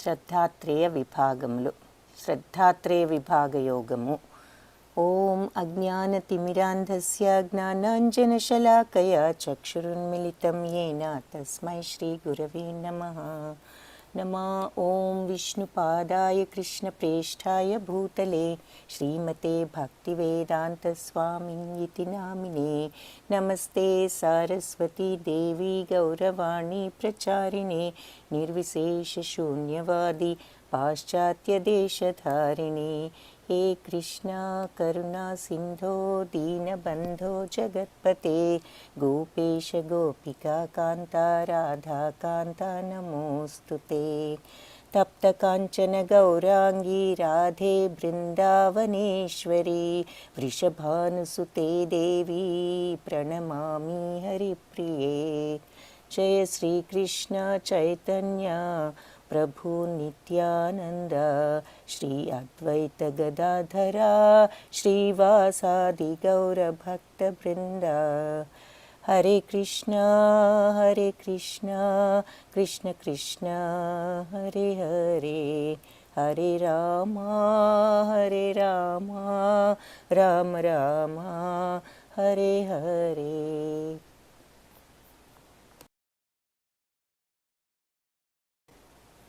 శ్రద్ధాత్రేయ విభాగములు. శ్రద్ధాత్రేయ విభాగ యోగము. ఓం అజ్ఞానతిమిరాంధస్య జ్ఞానాంజనశలాకయా చక్షురున్మిలితం యేన తస్మై శ్రీ గురవే నమః. నమా ఓం విష్ణుపాదాయ కృష్ణప్రేష్ఠాయ భూతలే శ్రీమతే భక్తివేదాంతస్వామిన్యితి నామినే. నమస్తే సారస్వతీ దేవి గౌరవాణి ప్రచారిణే నిర్విశేషశూన్యవాది పాశ్చాత్యదేశధారిణి. హే కృష్ణ కరుణా సింధో దీనబంధో జగత్పతే గోపేశ గోపికా కాంత రాధాకాంత నమోస్తుతే. తప్త కాంచన గౌరాంగీ రాధే బృందావనేశ్వరి వృషభానుసుతే దేవి ప్రణమామి హరిప్రియే. జయ శ్రీకృష్ణ చైతన్య ప్రభు నిత్యానంద శ్రీ అద్వైత గదాధరా శ్రీవాసాది గౌరభక్త బృంద. హరే కృష్ణ కృష్ణ కృష్ణ హరే హరే హరే రామ రామ రామ హరే హరే.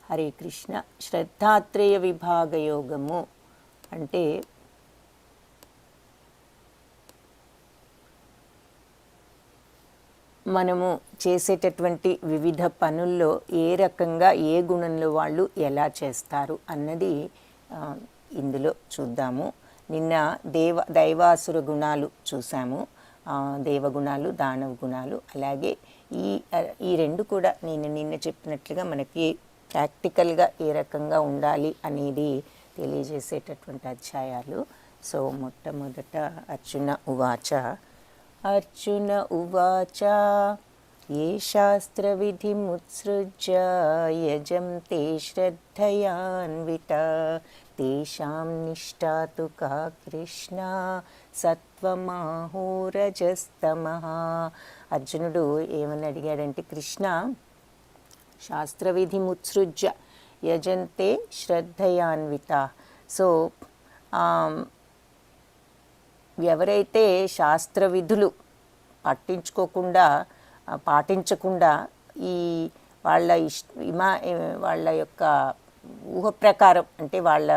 హరే కృష్ణ. శ్రద్ధాత్రేయ విభాగ యోగము అంటే మనము చేసేటటువంటి వివిధ పనుల్లో ఏ రకంగా ఏ గుణంలో వాళ్ళు ఎలా చేస్తారు అన్నది ఇందులో చూద్దాము. నిన్న దైవాసుర గుణాలు చూసాము, దేవగుణాలు దానవ గుణాలు. అలాగే ఈ రెండు కూడా నేను నిన్న చెప్పినట్లుగా మనకి ప్రాక్టికల్గా ఏ రకంగా ఉండాలి అనేది తెలియజేసేటటువంటి అధ్యాయాలు. సో మొట్టమొదట అర్జున ఉవాచ ఏ శాస్త్రవిధిముత్సృజ్య యజంతే శ్రద్ధయాన్విత తేషాం నిష్ఠా తు కా కృష్ణ సత్వమాహోరజస్తమః. అర్జునుడు ఏమని అడిగాడంటే, కృష్ణ శాస్త్రవిధిముత్సృజ్య యజంతే శ్రద్ధయాన్విత. సో ఎవరైతే శాస్త్రవిధులు పాటించకుండా ఈ వాళ్ళ యొక్క ఊహ ప్రకారం, అంటే వాళ్ళ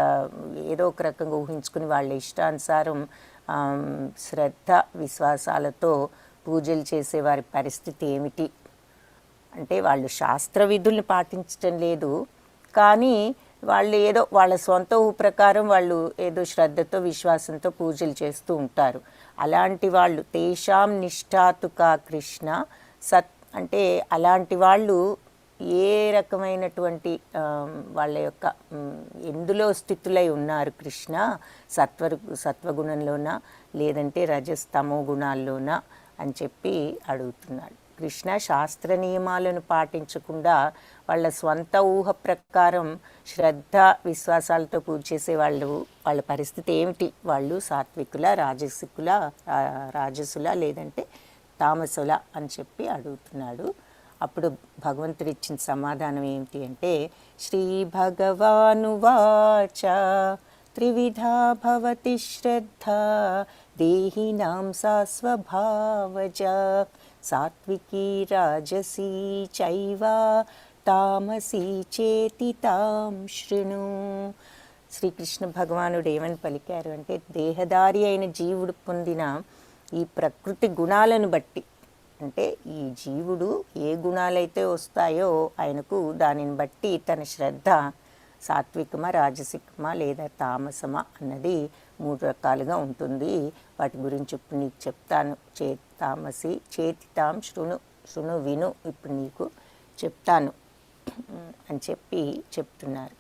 ఏదో ఒక రకంగా ఊహించుకుని వాళ్ళ ఇష్టానుసారం శ్రద్ధ విశ్వాసాలతో పూజలు చేసే వారి పరిస్థితి ఏమిటి అంటే, వాళ్ళు శాస్త్ర విధుల్ని పాటించటం లేదు, కానీ వాళ్ళు ఏదో వాళ్ళ సొంత ఊహ ప్రకారం వాళ్ళు ఏదో శ్రద్ధతో విశ్వాసంతో పూజలు చేస్తూ ఉంటారు. అలాంటి వాళ్ళు తేషాం నిష్ఠాతు కా కృష్ణ అంటే అలాంటి వాళ్ళు ఏ రకమైనటువంటి వాళ్ళ యొక్క ఎందులో స్థితులై ఉన్నారు కృష్ణ, సత్వగుణంలోనా లేదంటే రజస్తమో గుణాల్లోనా అని చెప్పి అడుగుతున్నాడు. కృష్ణ శాస్త్ర నియమాలను పాటించకుండా వాళ్ళ స్వంత ఊహ ప్రకారం శ్రద్ధ విశ్వాసాలతో పూజ చేసే వాళ్ళ పరిస్థితి ఏమిటి? వాళ్ళు సాత్వికుల, రాజసుల లేదంటే తామసుల అని చెప్పి అడుగుతున్నాడు. అప్పుడు భగవంతుడు ఇచ్చిన సమాధానం ఏమిటి అంటే, శ్రీ భగవానువాచ త్రివిధా భవతి శ్రద్ధ దేహినాం సా స్వభావజ సాత్వికీ రాజసీ చైవ తామసీ చేతి తాం శృణు. శ్రీకృష్ణ భగవానుడు ఏమని పలికారు అంటే, దేహదారి అయిన జీవుడు పొందిన ఈ ప్రకృతి గుణాలను బట్టి, అంటే ఈ జీవుడు ఏ గుణాలైతే వస్తాయో ఆయనకు దానిని బట్టి తన శ్రద్ధ సాత్వికమా రాజసికమా లేదా తామసమా అన్నది 3 రకాలుగా ఉంటుంది. వాటి గురించి ఇప్పుడు నీకు చెప్తాను. తామసి చేతి తాం శృణు విను, ఇప్పుడు నీకు చెప్తాను అని చెప్పి చెప్తున్నారు.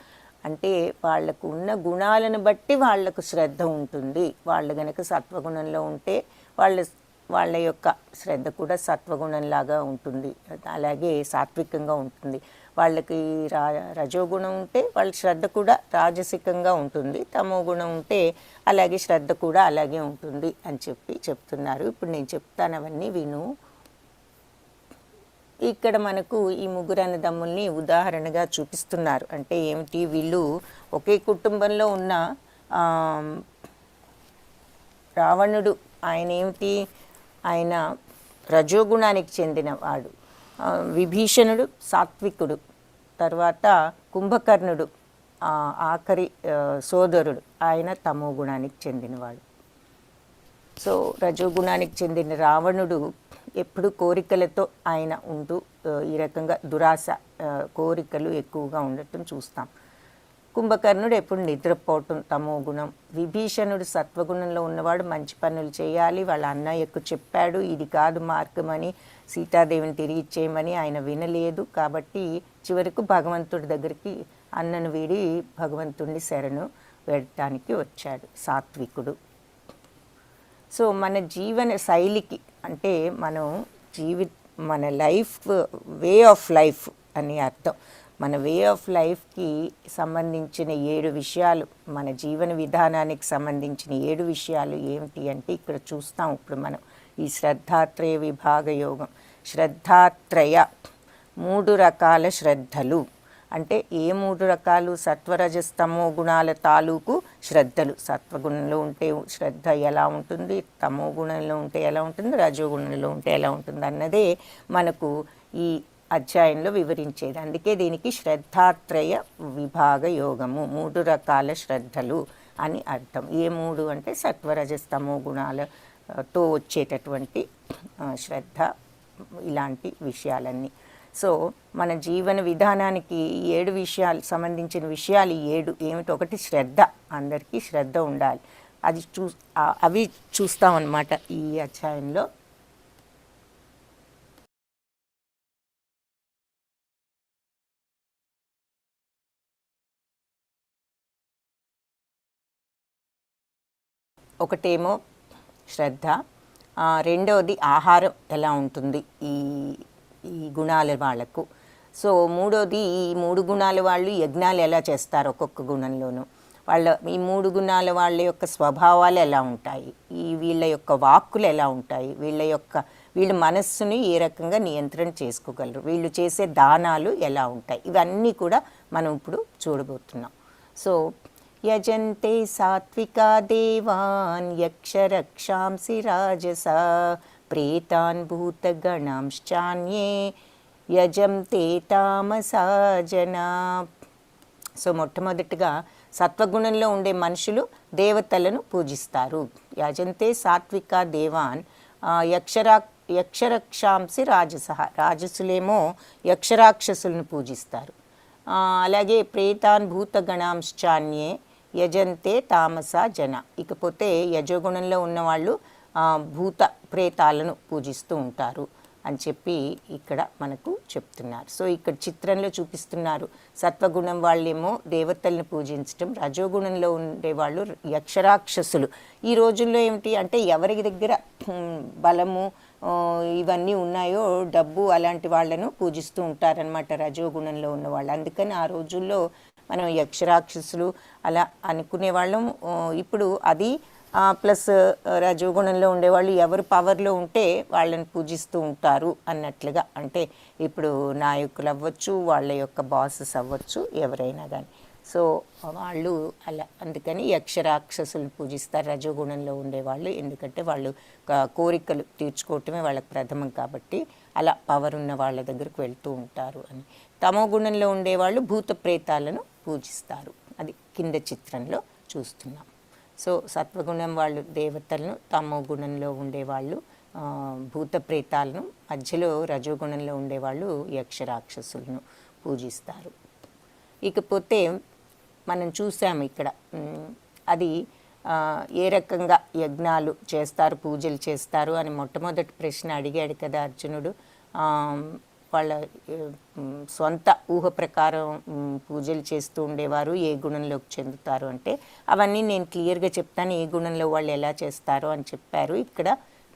అంటే వాళ్లకు ఉన్న గుణాలను బట్టి వాళ్లకు శ్రద్ధ ఉంటుంది. వాళ్ళు గనక సత్వగుణంలో ఉంటే వాళ్ళ యొక్క శ్రద్ధ కూడా సత్వగుణంలాగా ఉంటుంది, అలాగే సాత్వికంగా ఉంటుంది. వాళ్ళకి రజోగుణం ఉంటే వాళ్ళ శ్రద్ధ కూడా రాజసికంగా ఉంటుంది, తమో గుణం ఉంటే అలాగే శ్రద్ధ కూడా అలాగే ఉంటుంది అని చెప్పి చెప్తున్నారు. ఇప్పుడు నేను చెప్తాను, అవన్నీ విను. ఇక్కడ మనకు ఈ ముగ్గురు అన్నదమ్ముల్ని ఉదాహరణగా చూపిస్తున్నారు. అంటే ఏమిటి, వీళ్ళు ఒకే కుటుంబంలో ఉన్న రావణుడు ఆయన ఏమిటి, ఆయన రజోగుణానికి చెందినవాడు, విభీషణుడు సాత్వికుడు, తర్వాత కుంభకర్ణుడు ఆఖరి సోదరుడు ఆయన తమో గుణానికి చెందినవాడు. సో రజోగుణానికి చెందిన రావణుడు ఎప్పుడు కోరికలతో ఆయన ఉంటూ ఈ రకంగా దురాశ కోరికలు ఎక్కువగా ఉండటం చూస్తాం. కుంభకర్ణుడు ఎప్పుడు నిద్రపోవటం తమో గుణం. విభీషణుడు సత్వగుణంలో ఉన్నవాడు, మంచి పనులు చేయాలి, వాళ్ళ అన్నయ్యకు చెప్పాడు ఇది కాదు మార్గం అని, సీతాదేవిని తిరిగి ఇచ్చేయమని, ఆయన వినలేదు. కాబట్టి చివరకు భగవంతుడి దగ్గరికి అన్నను వీడి భగవంతుడిని శరణు వేడటానికి వచ్చాడు సాత్వికుడు. సో మన జీవన శైలికి అంటే మన లైఫ్ వే ఆఫ్ లైఫ్ అని అర్థం. మన వే ఆఫ్ లైఫ్కి సంబంధించిన 7 విషయాలు, మన జీవన విధానానికి సంబంధించిన 7 విషయాలు ఏమిటి అంటే ఇక్కడ చూస్తాం. ఇప్పుడు మనం ఈ శ్రద్ధాత్రయ విభాగ యోగం, శ్రద్ధాత్రయ 3 రకాల శ్రద్ధలు. అంటే ఏ 3 రకాలు? సత్వరజస్తమో గుణాల తాలూకు శ్రద్ధలు. సత్వగుణంలో ఉంటే శ్రద్ధ ఎలా ఉంటుంది, తమో గుణంలో ఉంటే ఎలా ఉంటుంది, రజోగుణంలో ఉంటే ఎలా ఉంటుంది అన్నదే మనకు ఈ అధ్యాయంలో వివరించేది. అందుకే దీనికి శ్రద్ధాత్రయ విభాగ యోగము, 3 రకాల శ్రద్ధలు అని అర్థం. ఏ 3 అంటే సత్వరజస్తమో గుణాలతో వచ్చేటటువంటి శ్రద్ధ, ఇలాంటి విషయాలన్నీ. సో మన జీవన విధానానికి 7 విషయాలు సంబంధించిన విషయాలు 7 ఏమిటి? ఒకటి శ్రద్ధ, అందరికీ శ్రద్ధ ఉండాలి. అవి చూస్తామన్నమాట ఈ అధ్యాయంలో. ఒకటేమో శ్రద్ధ, రెండవది ఆహారం ఎలా ఉంటుంది ఈ గుణాల వాళ్లకు. సో మూడోది ఈ 3 గుణాల వాళ్ళు యజ్ఞాలు ఎలా చేస్తారు ఒక్కొక్క గుణంలోనూ, ఈ 3 గుణాల వాళ్ళ యొక్క స్వభావాలు ఎలా ఉంటాయి, వీళ్ళ యొక్క వాక్కులు ఎలా ఉంటాయి, వీళ్ళ మనస్సుని ఏ రకంగా నియంత్రణ చేసుకోగలరు, వీళ్ళు చేసే దానాలు ఎలా ఉంటాయి, ఇవన్నీ కూడా మనం ఇప్పుడు చూడబోతున్నాం. సో యజంతే సాత్వికా దేవాన్ యక్షరక్షాంసి రాజసా ప్రేతాన్ భూతగణాంశ్చాన్యే యజంతే తామసా జనా. సో మొట్టమొదటిగా సత్వగుణంలో ఉండే మనుషులు దేవతలను పూజిస్తారు. యజంతే సాత్వికా దేవాన్ యక్షరక్షాంసి రాజస, రాజసులేమో యక్షరాక్షసులను పూజిస్తారు. అలాగే ప్రేతాన్ భూతగణాంశ్చాన్యే యజంతే తామసా జన. ఇకపోతే యజోగుణంలో ఉన్నవాళ్ళు భూత ప్రేతాలను పూజిస్తూ ఉంటారు అని చెప్పి ఇక్కడ మనకు చెప్తున్నారు. సో ఇక్కడ చిత్రంలో చూపిస్తున్నారు, సత్వగుణం వాళ్ళేమో దేవతల్ని పూజించటం, రజోగుణంలో ఉండేవాళ్ళు యక్షరాక్షసులు. ఈ రోజుల్లో ఏమిటి అంటే ఎవరి దగ్గర బలము ఇవన్నీ ఉన్నాయో, డబ్బు, అలాంటి వాళ్ళను పూజిస్తూ ఉంటారనమాట రజోగుణంలో ఉన్నవాళ్ళు. అందుకని ఆ రోజుల్లో మనం యక్షరాక్షసులు అలా అనుకునేవాళ్ళం. ఇప్పుడు అది ప్లస్ రజోగుణంలో ఉండేవాళ్ళు ఎవరు పవర్లో ఉంటే వాళ్ళని పూజిస్తూ ఉంటారు అన్నట్లుగా. అంటే ఇప్పుడు నాయకులు అవ్వచ్చు, వాళ్ళ యొక్క బాసెస్ అవ్వచ్చు, ఎవరైనా కానీ. సో వాళ్ళు అలా, అందుకని యక్షరాక్షసులను పూజిస్తారు రజోగుణంలో ఉండేవాళ్ళు. ఎందుకంటే వాళ్ళు కోరికలు తీర్చుకోవటమే వాళ్ళకి ప్రథమం కాబట్టి అలా పవర్ ఉన్న వాళ్ళ దగ్గరకు వెళ్తూ ఉంటారు అని. తమో గుణంలో ఉండేవాళ్ళు భూత ప్రేతాలను పూజిస్తారు. అది కింద చిత్రంలో చూస్తున్నాం. సో సత్వగుణం వాళ్ళు దేవతలను, తమో గుణంలో ఉండేవాళ్ళు భూత ప్రేతాలను, మధ్యలో రజోగుణంలో ఉండేవాళ్ళు యక్షరాక్షసులను పూజిస్తారు. ఇకపోతే మనం చూసాము ఇక్కడ అది ఏ రకంగా యజ్ఞాలు చేస్తారు, పూజలు చేస్తారు అని మొట్టమొదటి ప్రశ్న అడిగాడు కదా అర్జునుడు. వాళ్ళ సొంత ఊహ ప్రకారం పూజలు చేస్తూ ఉండేవారు, ఏ గుణంలోకి చెందుతారు అంటే అవన్నీ నేను క్లియర్గా చెప్తాను, ఏ గుణంలో వాళ్ళు ఎలా చేస్తారో అని చెప్పారు. ఇక్కడ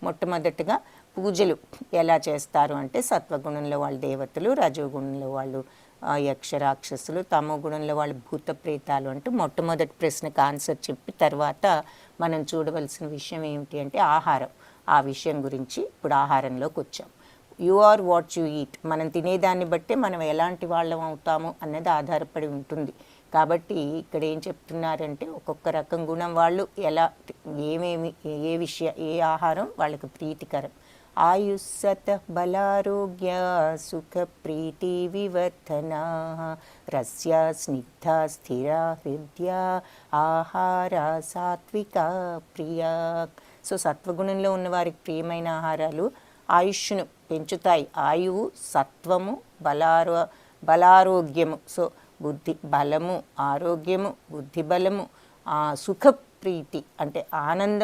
మొట్టమొదటిగా పూజలు ఎలా చేస్తారు అంటే సత్వగుణంలో వాళ్ళు దేవతలు, రజోగుణంలో వాళ్ళు యక్షరాక్షసులు, తమో గుణంలో వాళ్ళు భూత ప్రేతాలు అంటూ మొట్టమొదటి ప్రశ్నకు ఆన్సర్ చెప్పి తర్వాత మనం చూడవలసిన విషయం ఏమిటి అంటే ఆహారం. ఆ విషయం గురించి ఇప్పుడు ఆహారంలోకి వచ్చాం. You are what you eat. మనం తినేదాన్ని బట్టే మనం ఎలాంటి వాళ్ళం అవుతాము అన్నది ఆధారపడి ఉంటుంది. కాబట్టి ఇక్కడ ఏం చెప్తున్నారంటే ఒక్కొక్క రకం గుణం వాళ్ళు ఎలా ఏమేమి ఏ ఆహారం వాళ్ళకి ప్రీతికరం. ఆయుస్సత బలారోగ్య సుఖ ప్రీతి వివర్ధనా రస్య స్నిగ్ధ స్థిర హృదయ ఆహార సాత్విక ప్రియ. సో సత్వగుణంలో ఉన్న వారికి ప్రియమైన ఆహారాలు ఆయుష్ను పెంచుతాయి. ఆయువు, సత్వము, బలారోగ్యము. సో బుద్ధి బలము, ఆరోగ్యము, బుద్ధి బలము, సుఖప్రీతి అంటే ఆనంద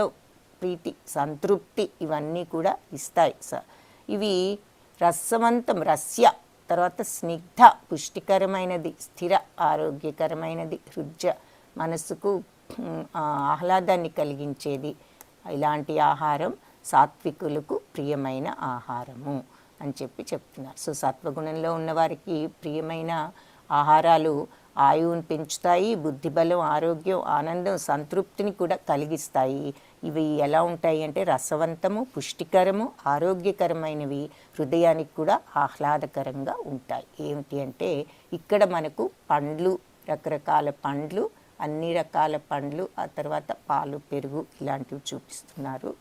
ప్రీతి, సంతృప్తి, ఇవన్నీ కూడా ఇస్తాయి. ఇవి రసవంతం, రస్య తర్వాత స్నిగ్ధ పుష్టికరమైనది, స్థిర ఆరోగ్యకరమైనది, హృద్య మనస్సుకు ఆహ్లాదాన్ని కలిగించేది. ఇలాంటి ఆహారం సాత్వికులకు ప్రియమైన ఆహారము అని చెప్తున్నారు. సో సత్వగుణంలో ఉన్నవారికి ప్రియమైన ఆహారాలు ఆయువుని పెంచుతాయి, బుద్ధిబలం, ఆరోగ్యం, ఆనందం, సంతృప్తిని కూడా కలిగిస్తాయి. ఇవి ఎలా ఉంటాయి అంటే రసవంతము, పుష్టికరము, ఆరోగ్యకరమైనవి, హృదయానికి కూడా ఆహ్లాదకరంగా ఉంటాయి. ఏమిటి అంటే ఇక్కడ మనకు పండ్లు, రకరకాల పండ్లు, అన్ని రకాల పండ్లు, ఆ తర్వాత పాలు, పెరుగు ఇలాంటివి చూపిస్తున్నారు.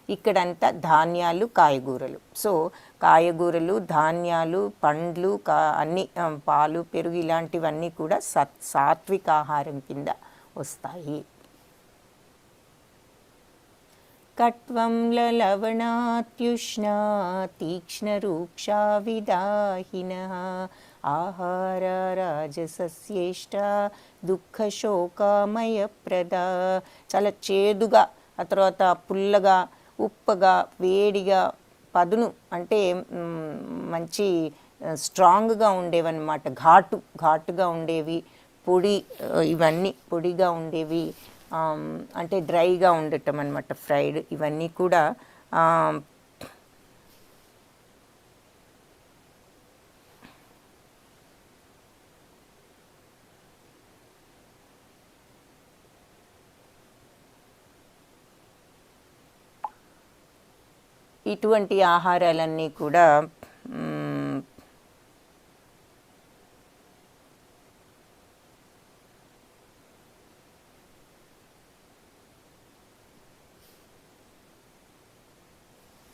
ఇక్కడంతా ధాన్యాలు, కాయగూరలు. సో కాయగూరలు, ధాన్యాలు, పండ్లు, అన్ని పాలు, పెరుగు ఇలాంటివన్నీ కూడా సాత్విక ఆహారం కింద వస్తాయి. కట్వం లవణాత్యుష్ణ తీక్ష్ణ రూక్షా విదాహిన ఆహార రాజసస్యేష్ట దుఃఖ శోకామయ ప్రద. చాలా చేదుగా, ఆ తర్వాత పుల్లగా, ఉప్పగా, వేడిగా, పదును అంటే మంచి స్ట్రాంగ్గా ఉండేవన్నమాట. ఘాటుగా ఉండేవి. ఇవన్నీ పొడిగా ఉండేవి, అంటే డ్రైగా ఉండటం అన్నమాట. ఫ్రైడ్ ఇవన్నీ కూడా ఇటువంటి ఆహారాలన్నీ కూడా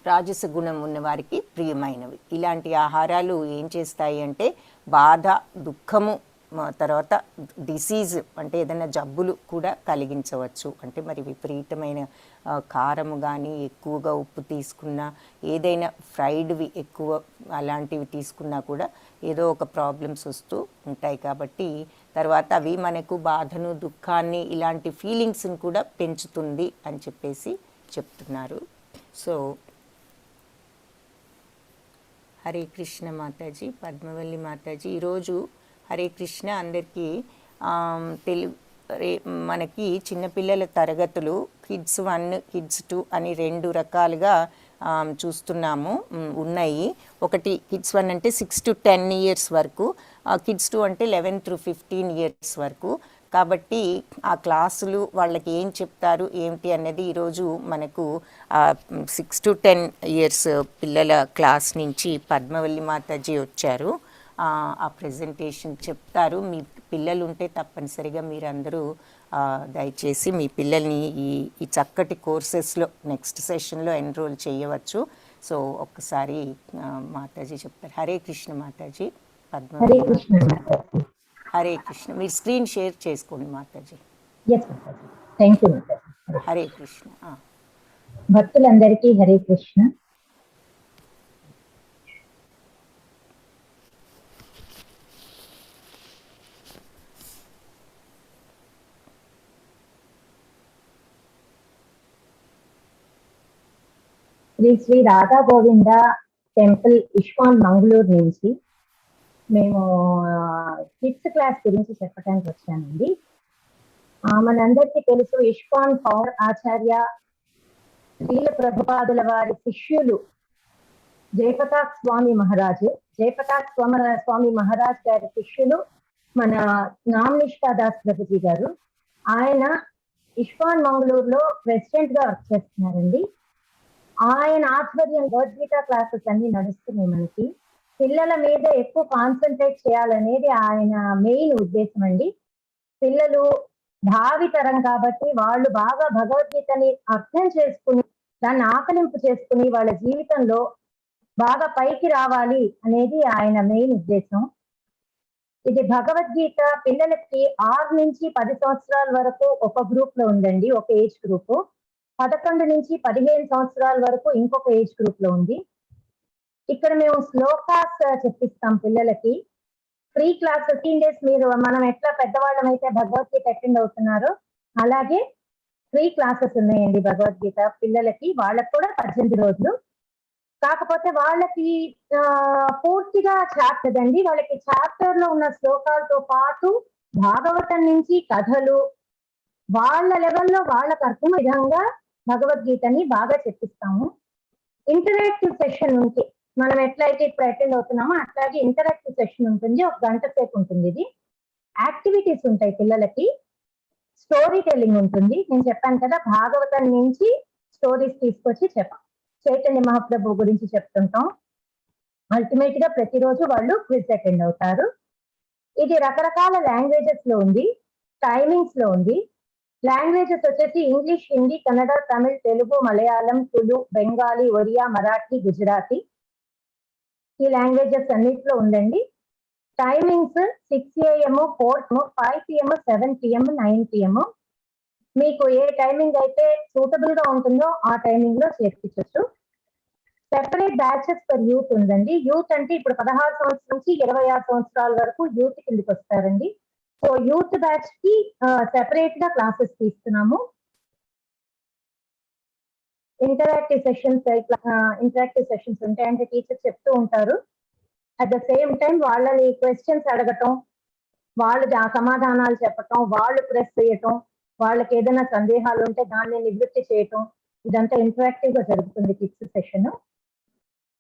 రాజస గుణం ఉన్నవారికి ప్రియమైనవి. ఇలాంటి ఆహారాలు ఏం చేస్తాయి అంటే బాధ, దుఃఖము, తర్వాత డిసీజ్ అంటే ఏదైనా జబ్బులు కూడా కలిగించవచ్చు. అంటే మరి విపరీతమైన కారము కానీ, ఎక్కువగా ఉప్పు తీసుకున్నా, ఏదైనా ఫ్రైడ్వి ఎక్కువ అలాంటివి తీసుకున్నా కూడా ఏదో ఒక ప్రాబ్లమ్స్ వస్తూ ఉంటాయి. కాబట్టి తర్వాత అవి మనకు బాధను, దుఃఖాన్ని, ఇలాంటి ఫీలింగ్స్ని కూడా పెంచుతుంది అని చెప్తున్నారు. సో హరే కృష్ణ మాతాజీ, పద్మవల్లి మాతాజీ. ఈరోజు హరే కృష్ణ అందరికీ మనకి చిన్నపిల్లల తరగతులు కిడ్స్ 1, కిడ్స్ 2 అని 2 రకాలుగా ఉన్నాయి. ఒకటి కిడ్స్ 1 అంటే 6 to 10 years వరకు, కిడ్స్ 2 అంటే 11 through 15 years వరకు. కాబట్టి ఆ క్లాసులు వాళ్ళకి ఏం చెప్తారు ఏమిటి అన్నది ఈరోజు మనకు 6 to 10 years పిల్లల క్లాస్ నుంచి పద్మవల్లి మాతాజీ వచ్చారు. ఆ ప్రెజెంటేషన్ చెప్తారు. మీ పిల్లలు ఉంటే తప్పనిసరిగా మీరందరూ దయచేసి మీ పిల్లల్ని ఈ చక్కటి కోర్సెస్లో నెక్స్ట్ సెషన్లో ఎన్రోల్ చేయవచ్చు. సో ఒక్కసారి మాతాజీ చెప్తారు. హరే కృష్ణ మాతాజీ. పద్మవల్లి హరే కృష్ణ. మీరు స్క్రీన్ షేర్ చేసుకోండి మాతాజీ. హరే కృష్ణ. భక్తులందరికీ హరే కృష్ణ. శ్రీ రాధా గోవింద టెంపుల్ ఇస్కాన్ మంగళూరు నుంచి మేము కిడ్స్ క్లాస్ గురించి చెప్పడానికి వచ్చానండి. మనందరికీ తెలుసు ఇస్కాన్ పవర్ ఆచార్య శ్రీల ప్రభుపాదుల వారి శిష్యులు జయప్రతాప్ స్వామి మహారాజు. జయప్రతాప్ స్వామి మహారాజ్ గారి శిష్యులు మన నామనిష్ఠా దాస్ ప్రభుజీ గారు. ఆయన ఇస్కాన్ మంగళూరులో ప్రెసిడెంట్ గా వర్క్ చేస్తున్నారండి. ఆయన ఆధ్వర్యం భగవద్గీత క్లాసెస్ అన్ని నడుస్తున్నాయి మనకి. పిల్లల మీద ఎక్కువ కాన్సన్ట్రేట్ చేయాలనేది ఆయన మెయిన్ ఉద్దేశం అండి. పిల్లలు భావితరం కాబట్టి వాళ్ళు బాగా భగవద్గీతని అర్థం చేసుకుని దాన్ని ఆకలింపు చేసుకుని వాళ్ళ జీవితంలో బాగా పైకి రావాలి అనేది ఆయన మెయిన్ ఉద్దేశం. ఇది భగవద్గీత పిల్లలకి 6 నుంచి 10 సంవత్సరాల వరకు ఒక గ్రూప్ లో ఉందండి, ఒక ఏజ్ గ్రూప్. 11 నుంచి 15 సంవత్సరాల వరకు ఇంకొక ఏజ్ గ్రూప్ లో ఉంది. ఇక్కడ మేము శ్లోకాస్ చెప్పిస్తాం పిల్లలకి. ఫ్రీ క్లాస్ 15 డేస్ మీరు మనం ఎట్లా పెద్దవాళ్ళం అయితే భగవద్గీత అటెండ్ అవుతున్నారో అలాగే ఫ్రీ క్లాసెస్ ఉన్నాయండి భగవద్గీత పిల్లలకి. వాళ్ళకు కూడా 18 రోజులు. కాకపోతే వాళ్ళకి పూర్తిగా చాప్టర్ అండి. వాళ్ళకి చాప్టర్ లో ఉన్న శ్లోకాలతో పాటు భాగవతం నుంచి కథలు వాళ్ళ లెవెల్లో వాళ్ళకి అర్థం విధంగా భగవద్గీతని బాగా చెప్పిస్తాము. ఇంటరాక్టివ్ సెషన్ ఉంది. మనం ఎట్లయితే ఇప్పుడు అటెండ్ అవుతున్నామో అట్లాగే ఇంటరాక్టివ్ సెషన్ ఉంటుంది. 1 గంట సేపు ఉంటుంది. ఇది యాక్టివిటీస్ ఉంటాయి పిల్లలకి. స్టోరీ టెల్లింగ్ ఉంటుంది. నేను చెప్పాను కదా, భాగవతం నుంచి స్టోరీస్ తీసుకొచ్చి చైతన్య మహాప్రభు గురించి చెప్తుంటాం. అల్టిమేట్ గా ప్రతిరోజు వాళ్ళు క్విజ్ అటెండ్ అవుతారు. ఇది రకరకాల లాంగ్వేజెస్ లో ఉంది, టైమింగ్స్ లో ఉంది. లాంగ్వేజెస్ వచ్చేసి ఇంగ్లీష్, హిందీ, కన్నడ, తమిళ్, తెలుగు, మలయాళం, తులు, బెంగాలీ, ఒరియా, మరాఠీ, గుజరాతీ ఈ లాంగ్వేజెస్ అన్నిట్లో ఉందండి. Timings 6 AM, 4 PM, 5 PM, 7 PM, 9 PM. మీకు ఏ టైమింగ్ అయితే సూటబుల్ గా ఉంటుందో ఆ టైమింగ్ లో చేర్పించవచ్చు. సెపరేట్ బ్యాచెస్ ఫర్ యూత్ ఉందండి. యూత్ అంటే ఇప్పుడు 16 సంవత్సరాల నుంచి 26 సంవత్సరాల వరకు యూత్ కిందకి వస్తారండి. సో యూత్ బ్యాచ్ కి సెపరేట్ గా క్లాసెస్ తీస్తున్నాము. ఇంటరాక్టివ్ సెషన్స్ ఉంటాయి. అంటే టీచర్ చెప్తూ ఉంటారు. అట్ ద సేమ్ టైం వాళ్ళని క్వశ్చన్స్ అడగటం, వాళ్ళు సమాధానాలు చెప్పటం, వాళ్ళు ప్రెస్ చేయటం, వాళ్ళకి ఏదైనా సందేహాలు ఉంటే దాన్ని నివృత్తి చేయటం, ఇదంతా ఇంటరాక్టివ్ గా జరుగుతుంది కిడ్స్ సెషన్.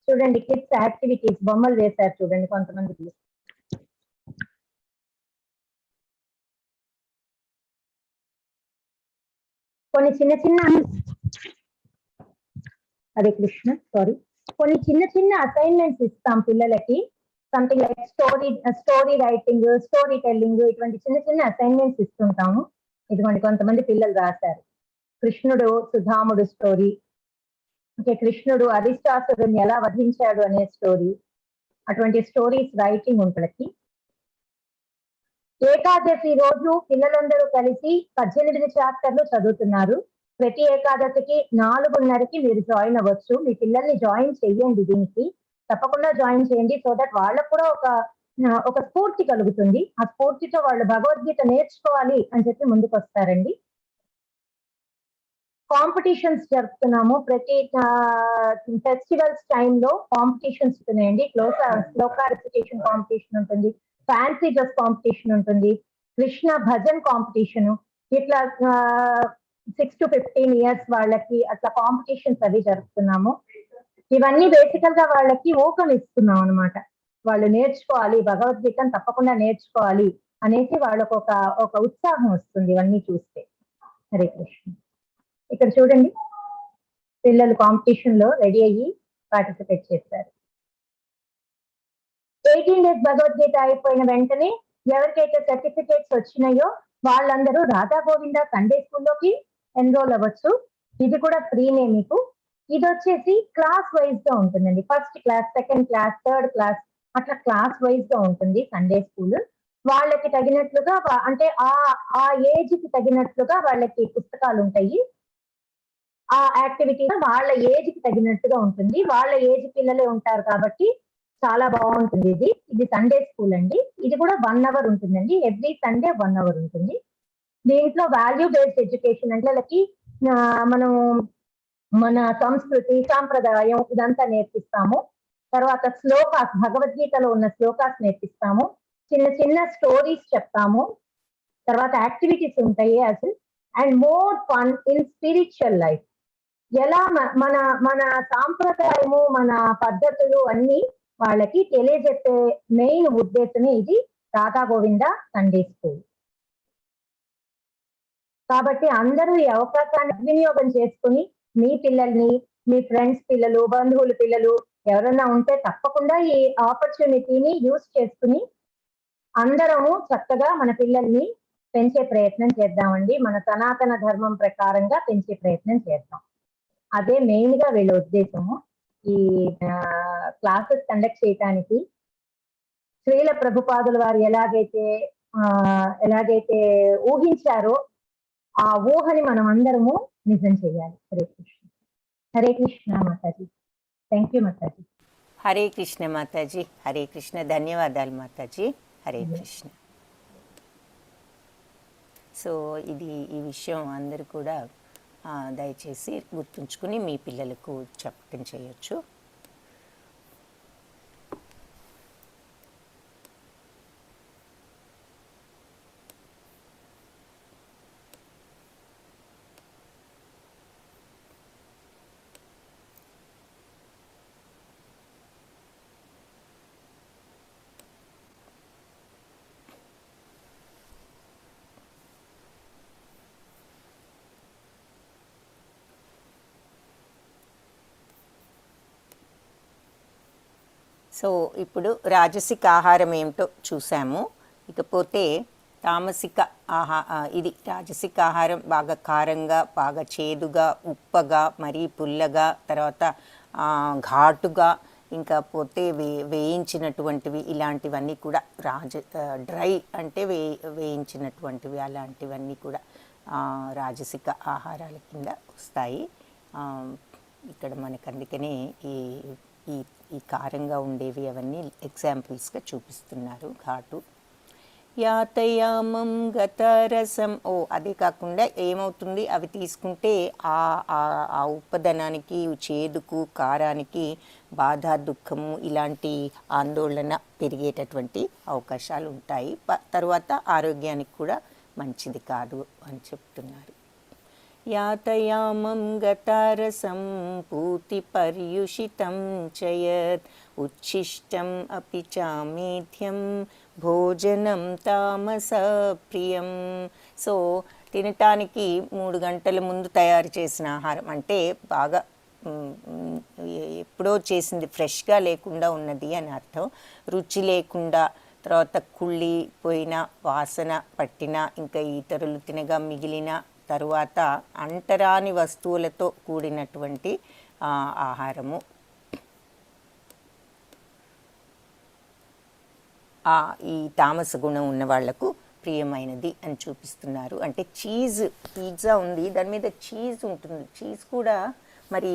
చూడండి, కిడ్స్ యాక్టివిటీస్ బొమ్మలు వేశారు చూడండి కొంతమందికి. కొన్ని హరే కృష్ణ, సారీ, కొన్ని చిన్న అసైన్మెంట్స్ ఇస్తాం పిల్లలకి. Something like story writing, story telling, ఇటువంటి చిన్న అసైన్మెంట్స్ ఇస్తుంటాము. ఇటువంటి కొంతమంది పిల్లలు రాశారు. కృష్ణుడు సుధాముడు స్టోరీ, అంటే కృష్ణుడు అరిష్టాసురుని ఎలా వధించాడు అనే స్టోరీ, అటువంటి స్టోరీస్ రైటింగ్ ఉంటుంది. ఏకాదశి రోజు పిల్లలందరూ కలిసి 18 చాప్టర్లు చదువుతున్నారు. ప్రతి ఏకాదశికి 4:30కి మీరు జాయిన్ అవ్వచ్చు. మీ పిల్లల్ని జాయిన్ చెయ్యండి, దీనికి తప్పకుండా జాయిన్ చేయండి. సో దట్ వాళ్ళకు కూడా ఒక స్ఫూర్తి కలుగుతుంది. ఆ స్ఫూర్తితో వాళ్ళు భగవద్గీత నేర్చుకోవాలి అని చెప్పి ముందుకు వస్తారండి. కాంపిటీషన్స్ జరుపుతున్నాము. ప్రతి ఫెస్టివల్స్ టైంలో కాంపిటీషన్స్ ఉన్నాయండి. శ్లోక రిసిటేషన్ కాంపిటీషన్ ఉంటుంది, ఫ్యాన్సీ డ్రెస్ కాంపిటీషన్ ఉంటుంది, కృష్ణ భజన్ కాంపిటీషన్. ఇట్లా 6 to 15 ఇయర్స్ వాళ్ళకి అట్లా కాంపిటీషన్స్ అవి జరుపుతున్నాము. ఇవన్నీ బేసికల్ గా వాళ్ళకి ఊకమిస్తున్నాం అనమాట. వాళ్ళు నేర్చుకోవాలి, భగవద్గీతను తప్పకుండా నేర్చుకోవాలి అనేసి వాళ్ళకు ఒక ఉత్సాహం వస్తుంది ఇవన్నీ చూస్తే. హరే కృష్ణ. ఇక్కడ చూడండి, పిల్లలు కాంపిటీషన్ లో రెడీ అయ్యి పార్టిసిపేట్ చేశారు. 18 డేస్ భగవద్గీత అయిపోయిన వెంటనే ఎవరికైతే సర్టిఫికేట్స్ వచ్చినాయో వాళ్ళందరూ రాధా గోవింద సండే స్కూల్లోకి ఎన్రోల్ అవ్వచ్చు. ఇది కూడా ఫ్రీనే మీకు. ఇది వచ్చేసి క్లాస్ వైజ్ గా ఉంటుందండి. First class, second class, third class అట్లా క్లాస్ వైజ్ గా ఉంటుంది సండే స్కూల్. వాళ్ళకి తగినట్లుగా అంటే ఆ ఏజ్ కి తగినట్లుగా వాళ్ళకి పుస్తకాలు ఉంటాయి. ఆ యాక్టివిటీ వాళ్ళ ఏజ్ కి తగినట్టుగా ఉంటుంది. వాళ్ళ ఏజ్ పిల్లలే ఉంటారు కాబట్టి చాలా బాగుంటుంది. ఇది సండే స్కూల్ అండి. ఇది కూడా 1 hour ఉంటుందండి. ఎవ్రీ సండే 1 hour ఉంటుంది. దీంట్లో వాల్యూ బేస్డ్ ఎడ్యుకేషన్ అంటే వాళ్ళకి మనం మన సంస్కృతి సాంప్రదాయం ఇదంతా నేర్పిస్తాము. తర్వాత శ్లోకాస్, భగవద్గీతలో ఉన్న శ్లోకాస్ నేర్పిస్తాము. చిన్న స్టోరీస్ చెప్తాము. తర్వాత యాక్టివిటీస్ ఉంటాయి and more fun in spiritual life. ఎలా మన సాంప్రదాయము, మన పద్ధతులు అన్ని వాళ్ళకి తెలియజెప్పే మెయిన్ ఉద్దేశమే ఇది రాధా గోవింద సండే స్కూల్. కాబట్టి అందరూ ఈ అవకాశాన్ని వినియోగం చేసుకుని మీ పిల్లల్ని మీ ఫ్రెండ్స్ పిల్లలు, బంధువుల పిల్లలు ఎవరన్నా ఉంటే తప్పకుండా ఈ ఆపర్చునిటీని యూజ్ చేసుకుని అందరము చక్కగా మన పిల్లల్ని పెంచే ప్రయత్నం చేద్దామండి. మన సనాతన ధర్మం ప్రకారంగా పెంచే ప్రయత్నం చేద్దాం. అదే మెయిన్‌గా వీళ్ళ ఉద్దేశము. ఈ క్లాసెస్ కండక్ట్ చేయటానికి శ్రీల ప్రభుపాదుల వారు ఎలాగైతే ఊహించారో ఆ ఊహని మనం అందరము నిజం చేయాలి. హరే కృష్ణ. హరే కృష్ణ మాతాజీ. Thank you Mataji. హరే కృష్ణ మాతాజీ. హరే కృష్ణ. ధన్యవాదాలు మాతాజీ. హరే కృష్ణ. సో ఈ విషయం అందరూ కూడా దయచేసి గుర్తుంచుకుని మీ పిల్లలకు చెప్పడం చేయొచ్చు. సో ఇప్పుడు రాజసిక ఆహారం ఏమిటో చూసాము. ఇకపోతే తామసిక ఇది రాజసిక ఆహారం బాగా కారంగా, బాగా చేదుగా, ఉప్పగా, మరీ పుల్లగా, తర్వాత ఘాటుగా, ఇంకా పోతే వేయించినటువంటివి ఇలాంటివన్నీ కూడా డ్రై అంటే వేయించినటువంటివి అలాంటివన్నీ కూడా రాజసిక ఆహారాల కింద వస్తాయి. ఇక్కడ మనకు అందుకనే ఈ కారంగా ఉండేవి అవన్నీ ఎగ్జాంపుల్స్గా చూపిస్తున్నారు. ఘాటు యాతయామం గతరసం. అదే కాకుండా ఏమవుతుంది, అవి తీసుకుంటే ఆ ఉప్పదనానికి, చేదుకు, కారానికి బాధ, దుఃఖము ఇలాంటి ఆందోళన పెరిగేటటువంటి అవకాశాలు ఉంటాయి. తర్వాత ఆరోగ్యానికి కూడా మంచిది కాదు అని చెప్తున్నారు. యాతయామం గతారసం పూతి పర్యుషితం చయత్ ఉచ్ఛిష్టం అపి చామేధ్యం భోజనం తామస ప్రియం. సో తినటానికి 3 గంటల ముందు తయారు చేసిన ఆహారం అంటే బాగా ఎప్పుడో చేసింది, ఫ్రెష్గా లేకుండా ఉన్నది అని అర్థం. రుచి లేకుండా, తర్వాత కుళ్ళిపోయిన, వాసన పట్టిన, ఇంకా ఇతరులు తినగా మిగిలిన, తరువాత అంటరాని వస్తువులతో కూడినటువంటి ఆహారము ఈ తామస గుణం ఉన్న వాళ్లకు ప్రియమైనది అని చూపిస్తున్నారు. అంటే పిజ్జా ఉంది, దాని మీద చీజ్ ఉంటుంది. చీజ్ కూడా మరి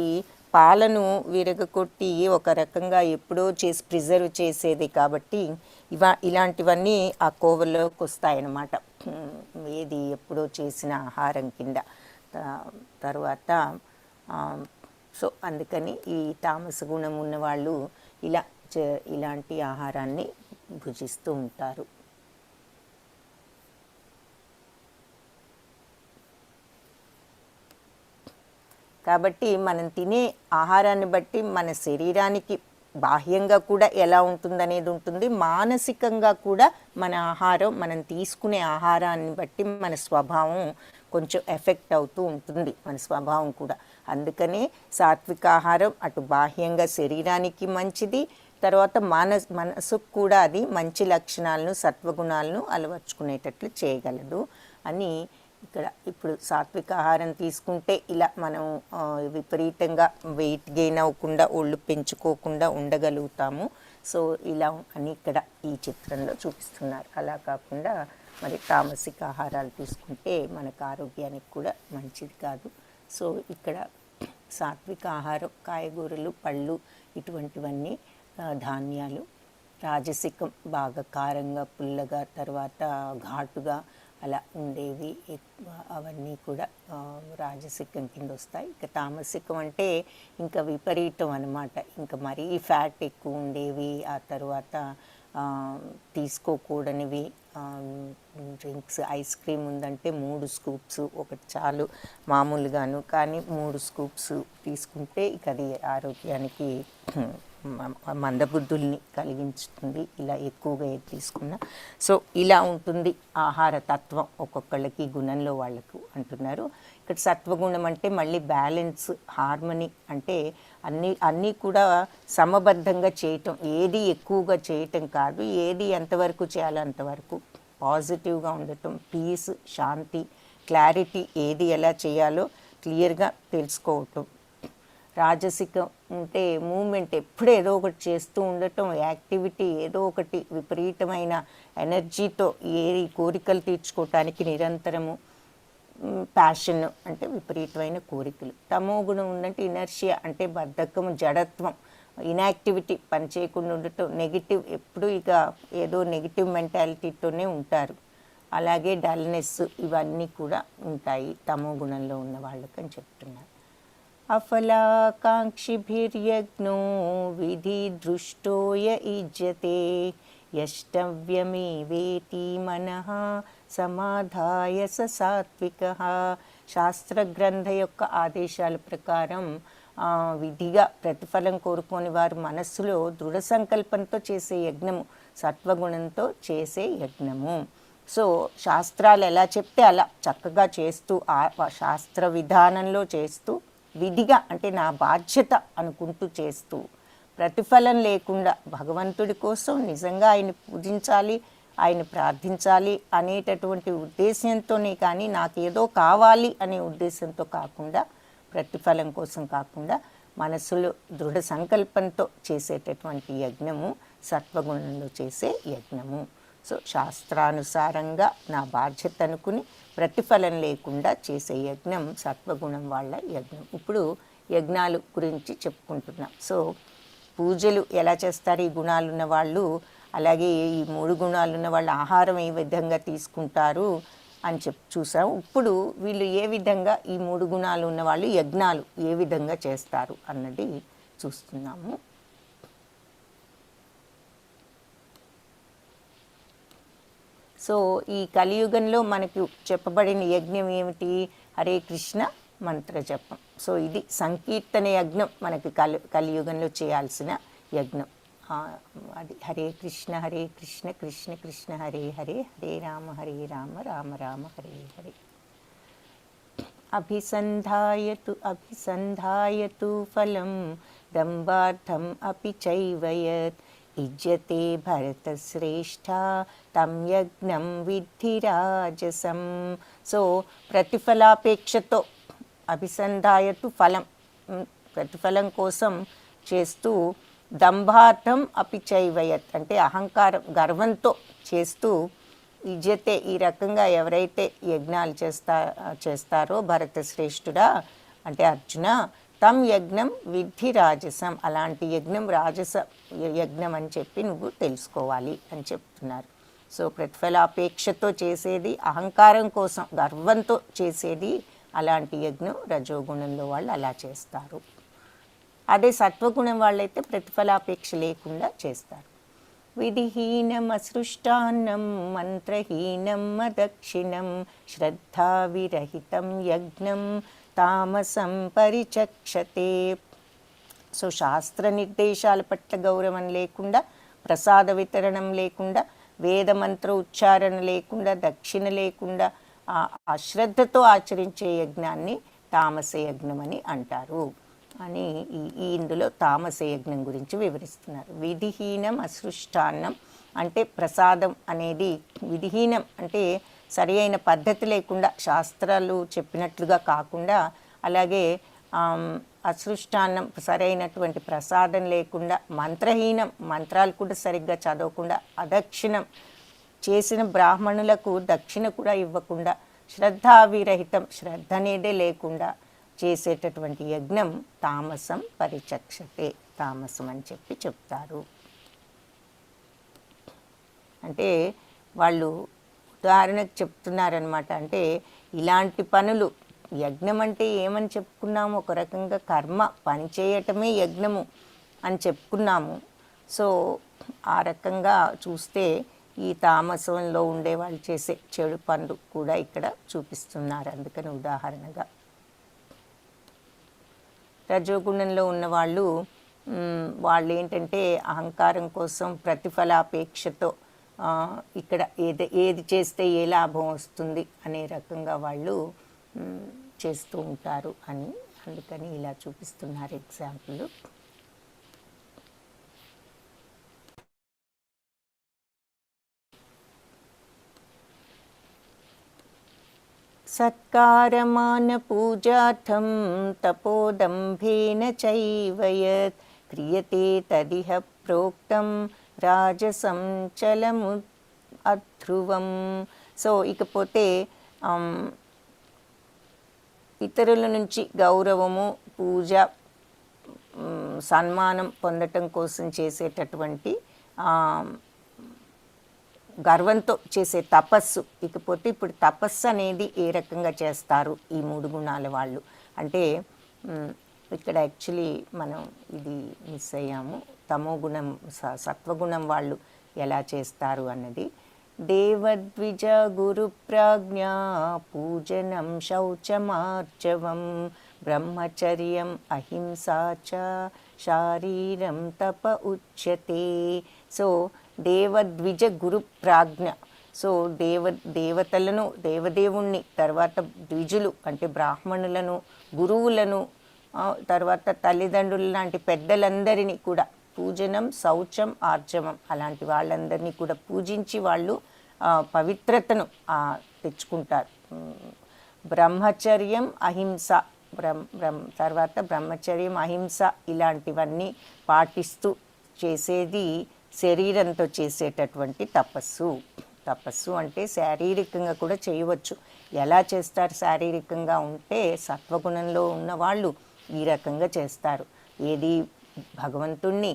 పాలను విరగకొట్టి ఒక రకంగా ఎప్పుడో చేసి ప్రిజర్వ్ చేసేది కాబట్టి ఇలాంటివన్నీ ఆ కోవలోకి వస్తాయన్నమాట. ఏది ఎప్పుడో చేసిన ఆహారం కింద. తర్వాత సో అందుకని ఈ తామస గుణం ఉన్నవాళ్ళు ఇలాంటి ఆహారాన్ని భుజిస్తూ ఉంటారు. కాబట్టి మనం తినే ఆహారాన్ని బట్టి మన శరీరానికి బాహ్యంగా కూడా ఎలా ఉంటుందనేది ఉంటుంది, మానసికంగా కూడా మన ఆహారం, మనం తీసుకునే ఆహారాన్ని బట్టి మన స్వభావం కొంచెం ఎఫెక్ట్ అవుతూ ఉంటుంది, మన స్వభావం కూడా. అందుకనే సాత్విక ఆహారం అటు బాహ్యంగా శరీరానికి మంచిది, తర్వాత మనసుకు కూడా అది మంచి లక్షణాలను, సత్వగుణాలను అలవర్చుకునేటట్లు చేయగలదు అని ఇక్కడ. ఇప్పుడు సాత్విక ఆహారం తీసుకుంటే ఇలా మనం విపరీతంగా వెయిట్ గెయిన్ అవ్వకుండా, ఒళ్ళు పెంచుకోకుండా ఉండగలుగుతాము. సో ఇలా అని ఇక్కడ ఈ చిత్రంలో చూపిస్తున్నారు. అలా కాకుండా మరి తామసిక ఆహారాలు తీసుకుంటే మనకు ఆరోగ్యానికి కూడా మంచిది కాదు. సో ఇక్కడ సాత్విక ఆహారం కాయగూరలు, పళ్ళు ఇటువంటివన్నీ, ధాన్యాలు. రాజసికం బాగా కారంగా, పుల్లగా, తర్వాత ఘాటుగా అలా ఉండేవి అవన్నీ కూడా రాజసికం కింద వస్తాయి. ఇక తామసికం అంటే ఇంకా విపరీతం అన్నమాట. ఇంకా మరీ ఫ్యాట్ ఎక్కువ ఉండేవి, ఆ తర్వాత తీసుకోకూడనివి. డ్రింక్స్, ఐస్ క్రీమ్ ఉందంటే 3 స్కూప్స్, ఒకటి చాలు మామూలుగాను, కానీ 3 స్కూప్స్ తీసుకుంటే ఇక అది ఆరోగ్యానికి మందబుద్ధుల్ని కలిగించుతుంది, ఇలా ఎక్కువగా ఏది తీసుకున్నా. సో ఇలా ఉంటుంది ఆహార తత్వం ఒక్కొక్కళ్ళకి, గుణంలో వాళ్ళకు అంటున్నారు. ఇక్కడ సత్వగుణం అంటే మళ్ళీ బ్యాలెన్స్, హార్మనీ, అంటే అన్నీ కూడా సమబద్ధంగా చేయటం, ఏది ఎక్కువగా చేయటం కాదు, ఏది ఎంతవరకు చేయాలో అంతవరకు పాజిటివ్గా ఉండటం, పీస్, శాంతి, క్లారిటీ, ఏది ఎలా చేయాలో క్లియర్గా తెలుసుకోవటం. రాజసికం అంటే మూమెంట్, ఎప్పుడు ఏదో ఒకటి చేస్తూ ఉండటం, యాక్టివిటీ ఏదో ఒకటి విపరీతమైన ఎనర్జీతో ఏది కోరికలు తీర్చుకోవటానికి నిరంతరము, ప్యాషన్ అంటే విపరీతమైన కోరికలు. తమో గుణం ఉందంటే ఇనర్షియా అంటే బద్ధకము, జడత్వం, ఇన్యాక్టివిటీ, పని చేయకుండా ఉండటం, నెగిటివ్, ఎప్పుడు ఇక ఏదో నెగిటివ్ మెంటాలిటీతోనే ఉంటారు. అలాగే డల్నెస్, ఇవన్నీ కూడా ఉంటాయి తమో గుణంలో ఉన్న వాళ్ళకి అని చెప్తున్నారు. అఫలాకాంక్షిభిర్యజ్ఞో విధి దృష్టోయ యుజ్యతే యష్టవ్యమేవేతి మనః సమాధాయ స సాత్వికః. శాస్త్రగ్రంథ యొక్క ఆదేశాల ప్రకారం విధిగా ప్రతిఫలం కోరుకోని వారు మనస్సులో దృఢ సంకల్పంతో చేసే యజ్ఞము సత్వగుణంతో చేసే యజ్ఞము. సో శాస్త్రాలు ఎలా చెప్తే అలా చక్కగా చేస్తూ, శాస్త్ర విధానంలో చేస్తూ, విధిగా అంటే నా బాధ్యత అనుకుంటూ చేస్తూ, ప్రతిఫలం లేకుండా భగవంతుడి కోసం నిజంగా ఆయన పూజించాలి, ఆయన ప్రార్థించాలి అనేటటువంటి ఉద్దేశంతోనే, కానీ నాకేదో కావాలి అనే ఉద్దేశంతో కాకుండా, ప్రతిఫలం కోసం కాకుండా మనసులో దృఢ సంకల్పంతో చేసేటటువంటి యజ్ఞము సత్వగుణంలో చేసే యజ్ఞము. సో శాస్త్రానుసారంగా నా బాధ్యత అనుకుని ప్రతిఫలం లేకుండా చేసే యజ్ఞం సత్వగుణం వాళ్ళ యజ్ఞం. ఇప్పుడు యజ్ఞాలు గురించి చెప్పుకుంటున్నాం. సో పూజలు ఎలా చేస్తారు ఈ గుణాలు ఉన్న వాళ్ళు, అలాగే ఈ 3 గుణాలు ఉన్న వాళ్ళు ఆహారం ఏ విధంగా తీసుకుంటారు అని చూసాం. ఇప్పుడు వీళ్ళు ఏ విధంగా ఈ 3 గుణాలు ఉన్న వాళ్ళు యజ్ఞాలు ఏ విధంగా చేస్తారు అన్నది చూస్తున్నాము. సో ఈ కలియుగంలో మనకు చెప్పబడిన యజ్ఞం ఏమిటి? హరే కృష్ణ మంత్ర జపం. సో ఇది సంకీర్తన యజ్ఞం మనకి కలియుగంలో చేయాల్సిన యజ్ఞం. అది హరే కృష్ణ కృష్ణ కృష్ణ హరే హరే, హరే రామ రామ రామ హరే హరే. అభిసంధాయతు ఫలం దంబార్థం అపి చైవయత్ ఇజ్యతే భరతశ్రేష్ఠ తం యజ్ఞం విద్ధి రాజసం. సో ప్రతిఫలాపేక్షతో అభిసంధాయతు ఫలం, ప్రతిఫలం కోసం చేస్తూ, దంభార్థం అపి చైవయత్ అంటే అహంకారం, గర్వంతో చేస్తూ, ఇజ్జతే ఈ రకంగా ఎవరైతే యజ్ఞాలు చేస్తారో భరతశ్రేష్ఠుడా అంటే అర్జున, తం యజ్ఞం విద్ధి రాజసం, అలాంటి యజ్ఞం రాజస యజ్ఞం అని చెప్పి నువ్వు తెలుసుకోవాలి అని చెప్తున్నారు. సో ప్రతిఫలాపేక్షతో చేసేది, అహంకారం కోసం గర్వంతో చేసేది అలాంటి యజ్ఞం రజోగుణంలో వాళ్ళు అలా చేస్తారు. అదే సత్వగుణం వాళ్ళైతే ప్రతిఫలాపేక్ష లేకుండా చేస్తారు. విధిహీనం అసృష్టాన్నం మంత్రహీనం అదక్షిణం శ్రద్ధా విరహితం యజ్ఞం తామసం పరిచక్షతే. సో శాస్త్ర నిర్దేశాల పట్ల గౌరవం లేకుండా, ప్రసాద వితరణం లేకుండా, వేదమంత్ర ఉచ్చారణ లేకుండా, దక్షిణ లేకుండా అశ్రద్ధతో ఆచరించే యజ్ఞాన్ని తామస యజ్ఞం అని అంటారు అని ఇందులో తామస యజ్ఞం గురించి వివరిస్తున్నారు. విధిహీనం అసృష్టాన్నం అంటే ప్రసాదం అనేది విధిహీనం అంటే సరి అయిన పద్ధతి లేకుండా, శాస్త్రాలు చెప్పినట్లుగా కాకుండా, అలాగే అసృష్టాన్నం సరైనటువంటి ప్రసాదం లేకుండా, మంత్రహీనం మంత్రాలు కూడా సరిగ్గా చదవకుండా, అదక్షిణం చేసిన బ్రాహ్మణులకు దక్షిణ కూడా ఇవ్వకుండా, శ్రద్ధావిరహితం శ్రద్ధ అనేదే లేకుండా చేసేటటువంటి యజ్ఞం తామసం పరిచక్షతే, తామసం అని చెప్పి చెప్తారు. అంటే వాళ్ళు ఉదాహరణకు చెప్తున్నారనమాట. అంటే ఇలాంటి పనులు, యజ్ఞం అంటే ఏమని చెప్పుకున్నాము, ఒక రకంగా కర్మ, పని చేయటమే యజ్ఞము అని చెప్పుకున్నాము. సో ఆ రకంగా చూస్తే ఈ తామసంలో ఉండే వాళ్ళు చేసే చెడు పనులు కూడా ఇక్కడ చూపిస్తున్నారు. అందుకని ఉదాహరణగా రజోగుణంలో ఉన్నవాళ్ళు వాళ్ళు ఏంటంటే అహంకారం కోసం, ప్రతిఫలాపేక్షతో ఇక్కడ ఏది చేస్తే ఏ లాభం వస్తుంది అనే రకంగా వాళ్ళు చేస్తూ ఉంటారు అని, అందుకని ఇలా చూపిస్తున్నారు ఎగ్జాంపుల్. సత్కారమాన పూజార్థం తపోదంభేన చైవ యత్ క్రియతే తదిహ ప్రోక్తం రాజసం చలము అధ్రువం. సో ఇకపోతే ఇతరుల నుంచి గౌరవము, పూజ, సన్మానం పొందటం కోసం చేసేటటువంటి గర్వంతో చేసే తపస్సు. ఇకపోతే ఇప్పుడు తపస్సు అనేది ఏ రకంగా చేస్తారు ఈ 3 గుణాల వాళ్ళు అంటే, ఇక్కడ యాక్చువల్లీ మనం ఇది మిస్ అయ్యాము. తమో గుణం, సత్వగుణం వాళ్ళు ఎలా చేస్తారు అన్నది. దేవద్విజ గురు ప్రాజ్ఞా పూజనం శౌచమార్జవం బ్రహ్మచర్యం అహింసా చ శారీరం తప ఉచ్యతే. సో దేవద్విజ గురు ప్రాజ్ఞ. సో దేవతలను, దేవదేవుణ్ణి, తర్వాత ద్విజులు అంటే బ్రాహ్మణులను, గురువులను, తర్వాత తల్లిదండ్రులు లాంటి పెద్దలందరినీ కూడా పూజనం, శౌచం, ఆర్జవం అలాంటి వాళ్ళందరినీ కూడా పూజించి వాళ్ళు పవిత్రతను తెచ్చుకుంటారు. బ్రహ్మచర్యం, అహింస, తర్వాత బ్రహ్మచర్యం, అహింస ఇలాంటివన్నీ పాటిస్తూ చేసేది శరీరంతో చేసేటటువంటి తపస్సు. తపస్సు అంటే శారీరకంగా కూడా చేయవచ్చు. ఎలా చేస్తారు శారీరకంగా ఉంటే, సత్వగుణంలో ఉన్నవాళ్ళు ఈ రకంగా చేస్తారు. ఏది భగవంతుణ్ణి,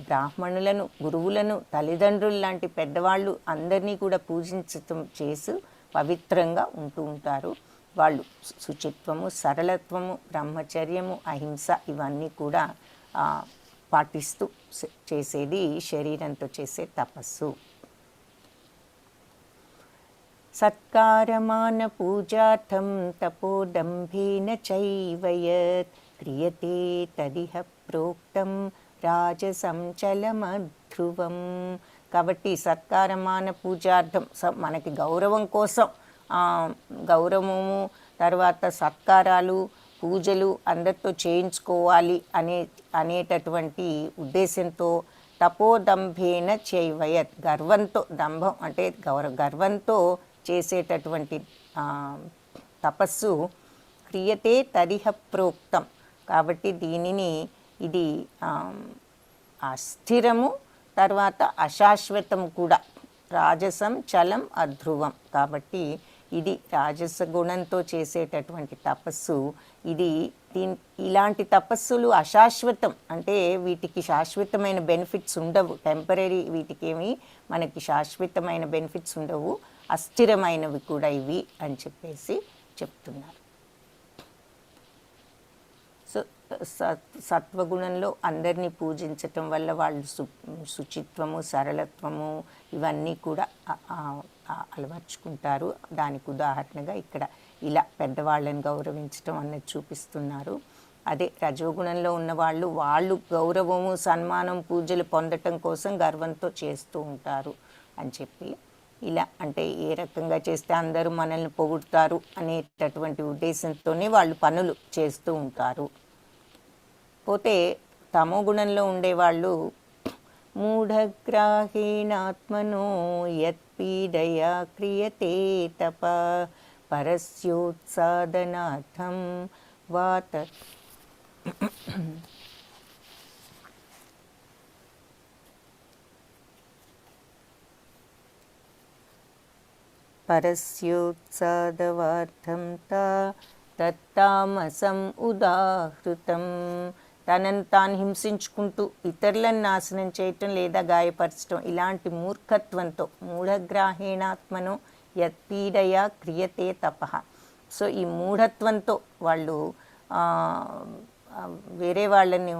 బ్రాహ్మణులను, గురువులను, తల్లిదండ్రులు లాంటి పెద్దవాళ్ళు అందరినీ కూడా పూజించటం చేసి పవిత్రంగా ఉంటూ ఉంటారు వాళ్ళు. శుచిత్వము, సరళత్వము, బ్రహ్మచర్యము, అహింస ఇవన్నీ కూడా పాటిస్తూ చేసేది శరీరంతో చేసే తపస్సు. సత్కారమాన పూజార్థం తపోదంభేన చైవ యత్ క్రియతే తదిహ ప్రోక్తం రాజసం చలమధ్రువం. కాబట్టి సత్కారమాన పూజార్థం మనకి గౌరవం కోసం, గౌరవము, తర్వాత సత్కారాలు, పూజలు అందరితో చేయించుకోవాలి అనేటటువంటి ఉద్దేశంతో తపోదంభేన చైవయత్ గర్వంతో, దంభం అంటే గర్వంతో చేసేటటువంటి తపస్సు క్రియతే తదిహ ప్రోక్తం. కాబట్టి దీనిని ఇది అస్థిరము, తర్వాత అశాశ్వతం కూడా. రాజసం చలం అధ్రువం. కాబట్టి ఇది రాజస గుణంతో చేసేటటువంటి తపస్సు. ఇలాంటి తపస్సులు అశాశ్వతం, అంటే వీటికి శాశ్వతమైన బెనిఫిట్స్ ఉండవు. టెంపరీ, వీటికేమి మనకి శాశ్వతమైన బెనిఫిట్స్ ఉండవు, అస్థిరమైనవి కూడా ఇవి అని చెప్పేసి చెప్తున్నారు. సో సత్వగుణంలో అందరినీ పూజించటం వల్ల వాళ్ళు శుచిత్వము, సరళత్వము ఇవన్నీ కూడా అలవర్చుకుంటారు. దానికి ఉదాహరణగా ఇక్కడ ఇలా పెద్దవాళ్ళని గౌరవించటం అన్నది చూపిస్తున్నారు. అదే రజోగుణంలో ఉన్నవాళ్ళు, వాళ్ళు గౌరవము, సన్మానం, పూజలు పొందటం కోసం గర్వంతో చేస్తూ ఉంటారు అని చెప్పి, ఇలా అంటే ఏ రకంగా చేస్తే అందరూ మనల్ని పొగుడుతారు అనేటటువంటి ఉద్దేశంతోనే వాళ్ళు పనులు చేస్తూ ఉంటారు. పోతే తమో గుణంలో ఉండేవాళ్ళు మూఢగ్రాహేణాత్మనో యత్పీడయా క్రియతే తప పరస్యోత్సాదనార్థం వాత పరస్యోత్సాదవార్థం తత్తామసం ఉదాహృతం. తనను తాను హింసించుకుంటూ ఇతరులను నాశనం చేయటం లేదా గాయపరచటం ఇలాంటి మూర్ఖత్వంతో, మూఢగ్రాహేణాత్మను యత్పీడయా క్రియతే తపః. సో ఈ మూఢత్వంతో వాళ్ళు వేరే వాళ్ళని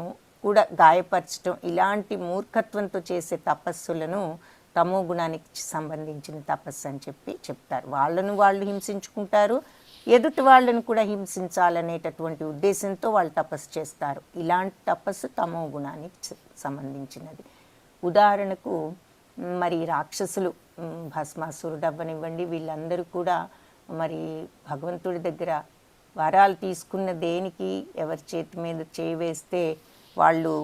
కూడా గాయపరచటం, ఇలాంటి మూర్ఖత్వంతో చేసే తపస్సులను తమో గుణానికి సంబంధించిన తపస్సు అని చెప్తారు. వాళ్ళను వాళ్ళు హింసించుకుంటారు, ఎదుటి వాళ్ళను కూడా హింసించాలనేటటువంటి ఉద్దేశంతో వాళ్ళు తపస్సు చేస్తారు. ఇలాంటి తపస్సు తమో గుణానికి సంబంధించినది. ఉదాహరణకు మరి రాక్షసులు, భస్మాసురుడు అవ్వనివ్వండి, వీళ్ళందరూ కూడా మరి భగవంతుడి దగ్గర వరాలు తీసుకున్న దేనికి ఎవరి చేతి మీద చేయి వేస్తే వాళ్ళు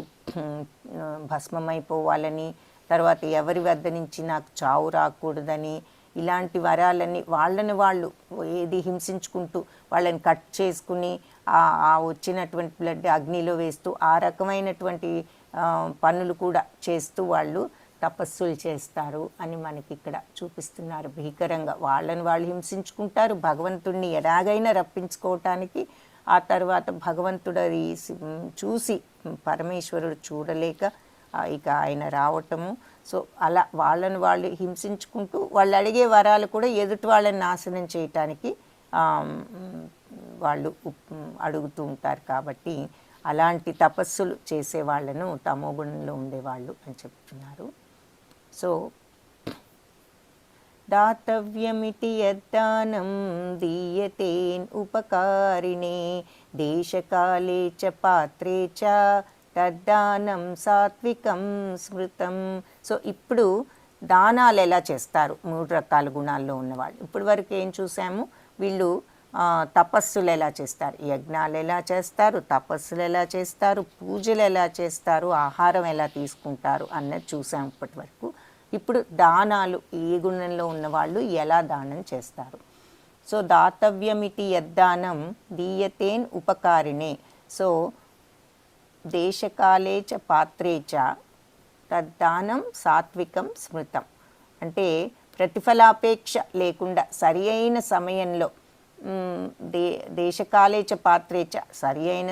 భస్మమైపోవాలని, తర్వాత ఎవరి వద్ద నుంచి నాకు చావు రాకూడదని, ఇలాంటి వరాలని వాళ్ళని వాళ్ళు ఏది హింసించుకుంటూ వాళ్ళని కట్ చేసుకుని ఆ వచ్చినటువంటి బ్లడ్ అగ్నిలో వేస్తూ ఆ రకమైనటువంటి పనులు కూడా చేస్తూ వాళ్ళు తపస్సులు చేస్తారు అని మనకి ఇక్కడ చూపిస్తున్నారు. భీకరంగా వాళ్ళని వాళ్ళు హింసించుకుంటారు భగవంతుడిని ఎలాగైనా రప్పించుకోవటానికి. ఆ తర్వాత భగవంతుడు అది చూసి పరమేశ్వరుడు చూడలేక ఇక ఆయన రావటము. సో అలా వాళ్ళని వాళ్ళు హింసించుకుంటూ వాళ్ళు అడిగే వరాలు కూడా ఎదుటి వాళ్ళని నాశనం చేయటానికి వాళ్ళు అడుగుతూ ఉంటారు. కాబట్టి అలాంటి తపస్సులు చేసే వాళ్ళను తమో గుణంలో ఉండేవాళ్ళు అని చెప్తున్నారు. సో దాతవ్యమితి యద్దానం దీయతేన్ ఉపకారిణే దేశకాలే చ పాత్రే చ తద్దానం సాత్వికం స్మృతం. సో ఇప్పుడు దానాలు ఎలా చేస్తారు 3 రకాల గుణాల్లో ఉన్నవాళ్ళు. ఇప్పటి వరకు ఏం చూసాము, వీళ్ళు తపస్సులు ఎలా చేస్తారు, యజ్ఞాలు ఎలా చేస్తారు, తపస్సులు ఎలా చేస్తారు, పూజలు ఎలా చేస్తారు, ఆహారం ఎలా తీసుకుంటారు అన్నది చూసాము ఇప్పటి వరకు. ఇప్పుడు దానాలు ఏ గుణంలో ఉన్నవాళ్ళు ఎలా దానం చేస్తారు. సో దాతవ్యమితి యద్దానం దీయతేన్ ఉపకారిణే. సో దేశకాలే చ పాత్రే చ తద్దానం సాత్వికం స్మృతం. అంటే ప్రతిఫలాపేక్ష లేకుండా సరి అయిన సమయంలో దేశకాలే చ పాత్రే చ సరి అయిన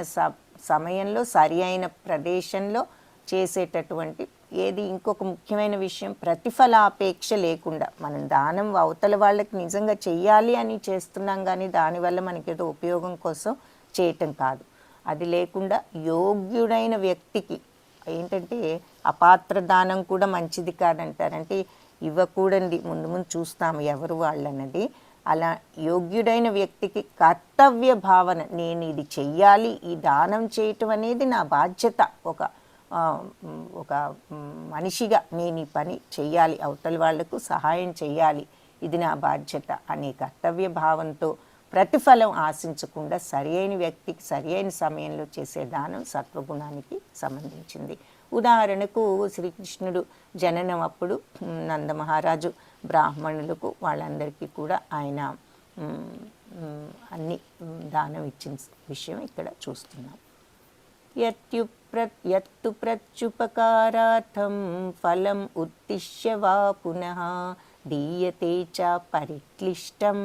సమయంలో సరి అయిన ప్రదేశంలో చేసేటటువంటి ఏది. ఇంకొక ముఖ్యమైన విషయం, ప్రతిఫలాపేక్ష లేకుండా. మనం దానం అవతల వాళ్ళకి నిజంగా చెయ్యాలి అని చేస్తున్నాం, కానీ దానివల్ల మనకి ఏదో ఉపయోగం కోసం చేయటం కాదు. అది లేకుండా యోగ్యుడైన వ్యక్తికి ఏంటంటే అపాత్ర దానం కూడా మంచిది కాదంటారంటే ఇవ్వకూడదు. ముందు ముందు చూస్తాము ఎవరు వాళ్ళన్నది. అలా యోగ్యుడైన వ్యక్తికి కర్తవ్య భావన, నేను ఇది చెయ్యాలి, ఈ దానం చేయటం అనేది నా బాధ్యత, ఒక మనిషిగా నేను ఈ పని చెయ్యాలి, అవతల వాళ్లకు సహాయం చెయ్యాలి, ఇది నా బాధ్యత అనే కర్తవ్య భావంతో ప్రతిఫలం ఆశించకుండా సరి అయిన వ్యక్తికి సరి అయిన సమయంలో చేసే దానం సత్వగుణానికి సంబంధించింది. ఉదాహరణకు శ్రీకృష్ణుడు జననం అప్పుడు నందమహారాజు బ్రాహ్మణులకు వాళ్ళందరికీ కూడా ఆయన అన్ని దానం ఇచ్చిన విషయం ఇక్కడ చూస్తున్నాం. యత్తు ప్రత్యుపకారార్థం ఫలం ఉద్దిశ్య వా పునః దీయతే చ పరిక్లిష్టం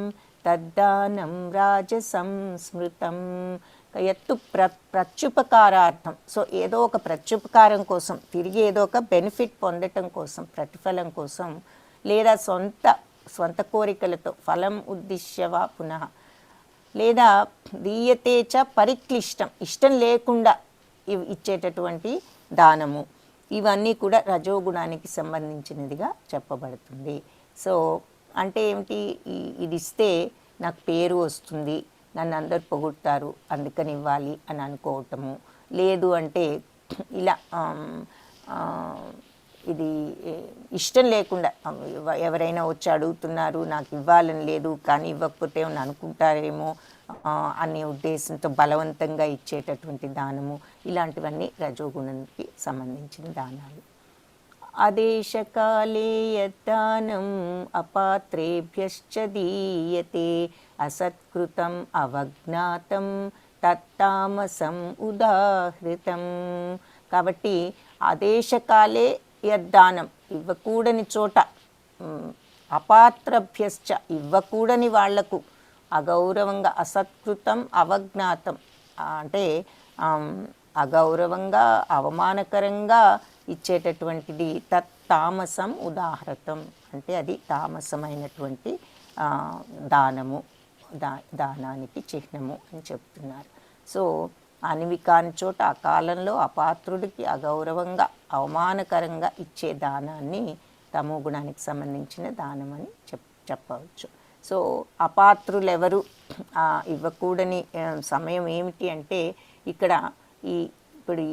తద్దానం రాజసం స్మృతం. యత్తు ప్రత్యుపకారార్థం. సో ఏదో ఒక ప్రత్యుపకారం కోసం, తిరిగి ఏదో ఒక బెనిఫిట్ పొందటం కోసం, ప్రతిఫలం కోసం, లేదా స్వంత కోరికలతో ఫలం ఉద్దిశ్యవా పునః, లేదా దీయతే చ పరిక్లిష్టం, ఇష్టం లేకుండా ఇచ్చేటటువంటి దానము. ఇవన్నీ కూడా రజోగుణానికి సంబంధించినదిగా చెప్పబడుతుంది. సో అంటే ఏమిటి, ఇది ఇస్తే నాకు పేరు వస్తుంది, నన్ను అందరు పొగుడతారు అందుకని ఇవ్వాలి అని అనుకోవటము. లేదు అంటే ఇలా ఇది ఇష్టం లేకుండా ఎవరైనా వచ్చి అడుగుతున్నారు నాకు ఇవ్వాలని లేదు, కానీ ఇవ్వకపోతే ఏమని అనుకుంటారేమో అనే ఉద్దేశంతో బలవంతంగా ఇచ్చేటటువంటి దానము, ఇలాంటివన్నీ రజోగుణానికి సంబంధించిన దానాలు. ఆదేశకాలే యద్దానం అపాత్రేభ్యశ్చ దీయతే అసత్కృతం అవజ్ఞాతం తత్తామసం ఉదాహృతం. కాబట్టి ఆదేశకాలే యద్దానం, ఇవ్వకూడని చోట, అపాత్రభ్యశ్చ ఇవ్వకూడని వాళ్లకు, అగౌరవంగా, అసత్కృతం అవజ్ఞాతం అంటే అగౌరవంగా అవమానకరంగా ఇచ్చేటటువంటిది తత్తామసం ఉదాహృతం అంటే అది తామసమైనటువంటి దానము, దానానికి చిహ్నము అని చెప్తున్నారు. సో అనివి కాని చోట ఆ కాలంలో అపాత్రుడికి అగౌరవంగా అవమానకరంగా ఇచ్చే దానాన్ని తమో గుణానికి సంబంధించిన దానమని చెప్పవచ్చు. సో అపాత్రులు ఎవరు, ఇవ్వకూడని సమయం ఏమిటి అంటే ఇక్కడ ఇప్పుడు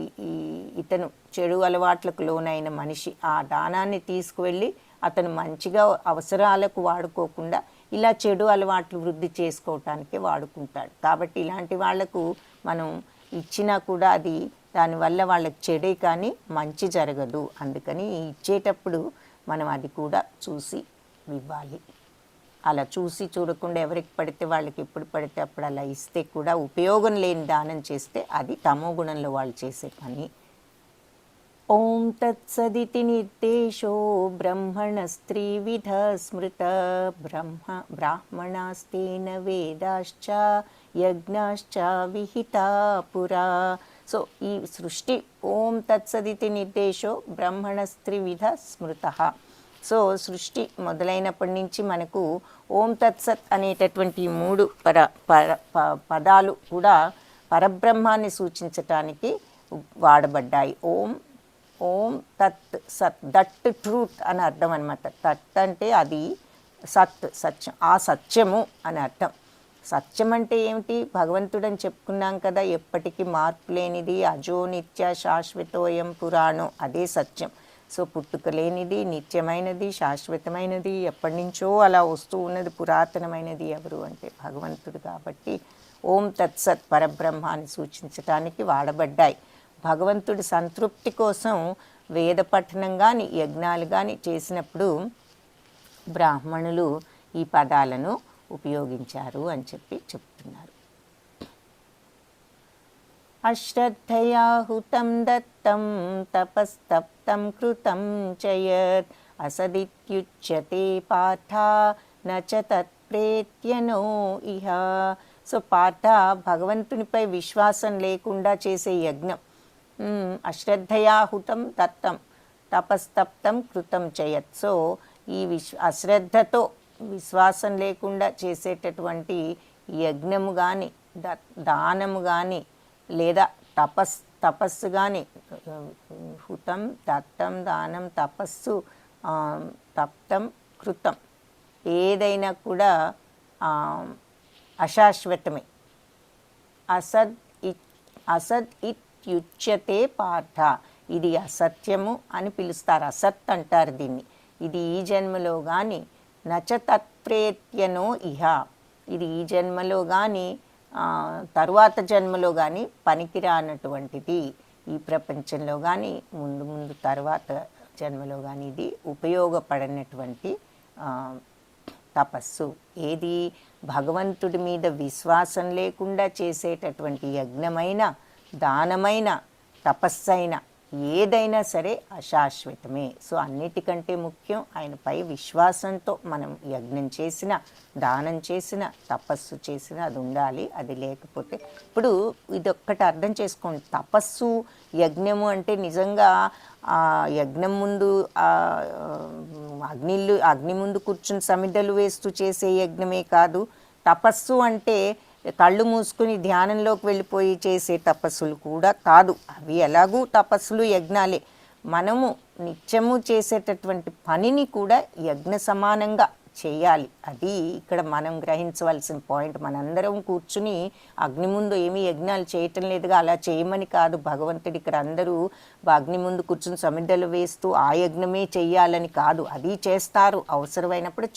ఇతను చెడు అలవాట్లకు లోనైన మనిషి ఆ దానాన్ని తీసుకువెళ్ళి అతను మంచిగా అవసరాలకు వాడుకోకుండా ఇలా చెడు అలవాట్లు వృద్ధి చేసుకోవటానికి వాడుకుంటాడు. కాబట్టి ఇలాంటి వాళ్లకు మనం ఇచ్చినా కూడా అది దానివల్ల వాళ్ళకి చెడే కానీ మంచి జరగదు. అందుకని ఇచ్చేటప్పుడు మనం అది కూడా చూసి ఇవ్వాలి. అలా చూసి చూడకుండా ఎవరికి పడితే వాళ్ళకి ఎప్పుడు పడితే అప్పుడు అలా ఇస్తే కూడా ఉపయోగం లేని దానం చేస్తే అది తమో గుణంలో వాళ్ళు చేసే పని. ఓం తత్సదితి నిర్దేశో బ్రహ్మణస్త్రివిధ స్మృత బ్రాహ్మణాస్తేన వేదాశ్చ యజ్ఞాశ్చ విహితా పురా. సో ఈ సృష్టి ఓం తత్సదితి నిర్దేశో బ్రహ్మణస్త్రివిధ స్మృత. సో సృష్టి మొదలైనప్పటి నుంచి మనకు ఓం తత్సత్ అనేటటువంటి 3 పదాలు కూడా పరబ్రహ్మాన్ని సూచించటానికి వాడబడ్డాయి. ఓం ఓం తత్ సత్, దట్ ట్రూత్ అని అర్థం అనమాట. తత్ అంటే అది, సత్ సత్యం, ఆ సత్యము అని అర్థం. సత్యం అంటే ఏమిటి? భగవంతుడని చెప్పుకున్నాం కదా, ఎప్పటికీ మార్పు లేనిది, అజో నిత్య శాశ్వతోయం పురాణో, అదే సత్యం. సో పుట్టుక లేనిది, నిత్యమైనది, శాశ్వతమైనది, ఎప్పటి నుంచో అలా వస్తూ ఉన్నది, పురాతనమైనది ఎవరు అంటే భగవంతుడు. కాబట్టి ఓం తత్సత్ పరబ్రహ్మాన్ని సూచించటానికి వాడబడ్డాయి. భగవంతుడి సంతృప్తి కోసం వేద పఠనం కానీ యజ్ఞాలు కానీ చేసినప్పుడు బ్రాహ్మణులు ఈ పదాలను ఉపయోగించారు అని చెప్తున్నారు. అశ్రద్ధయాహుతం దత్తం తపస్తప్తం కృతం చయత్ అసదిత్యుచ్యతే పార్థ నచ తత్ప్రేత్యనో ఇహ. సో పార్థ, భగవంతునిపై విశ్వాసం లేకుండా చేసే యజ్ఞం, అశ్రద్ధయాహుతం దత్తం తపస్తప్తం కృతం చయత్. సో ఈ అశ్రద్ధతో విశ్వాసం లేకుండా చేసేటటువంటి యజ్ఞము కానీ దానము కానీ లేదా తపస్సు కానీ, హుతం దత్తం దానం తపస్సు తప్తం కృతం ఏదైనా కూడా అశాశ్వతమే. అసద్ ఇత్యుచ్యతే పార్థ, ఇది అసత్యము అని పిలుస్తారు, అసత్ అంటారు దీన్ని. ఇది ఈ జన్మలో కానీ నచ తత్ప్రేత్యనో ఇహ, ఇది ఈ జన్మలో కానీ తరువాత జన్మలో కానీ పనికిరానటువంటిది. ఈ ప్రపంచంలో కానీ ముందు తర్వాత జన్మలో కానీ ఇది ఉపయోగపడనటువంటి తపస్సు. ఏది? భగవంతుడి మీద విశ్వాసం లేకుండా చేసేటటువంటి యజ్ఞమైన, దానమైన, తపస్సైన ఏదైనా సరే అశాశ్వతమే. సో అన్నిటికంటే ముఖ్యం ఆయనపై విశ్వాసంతో మనం యజ్ఞం చేసిన, దానం చేసిన, తపస్సు చేసిన అది ఉండాలి. అది లేకపోతే, ఇప్పుడు ఇదొక్కటి అర్థం చేసుకోండి, తపస్సు యజ్ఞము అంటే నిజంగా యజ్ఞం ముందు అగ్ని ముందు కూర్చుని సమిధలు వేస్తూ చేసే యజ్ఞమే కాదు. తపస్సు అంటే కళ్ళు మూసుకుని ధ్యానంలోకి వెళ్ళిపోయి చేసే తపస్సులు కూడా కాదు. అవి ఎలాగూ తపస్సులు యజ్ఞాలే. మనము నిత్యము చేసేటటువంటి పనిని కూడా యజ్ఞ సమానంగా చేయాలి. అది ఇక్కడ మనం గ్రహించవలసిన పాయింట్. మనందరం కూర్చుని అగ్ని ముందు ఏమీ యజ్ఞాలు చేయటం లేదుగా, అలా చేయమని కాదు భగవంతుడి. ఇక్కడ అందరూ అగ్ని ముందు కూర్చుని సమిధలు వేస్తూ ఆ యజ్ఞమే చెయ్యాలని కాదు. అది చేస్తారు, అవసరమైనప్పుడు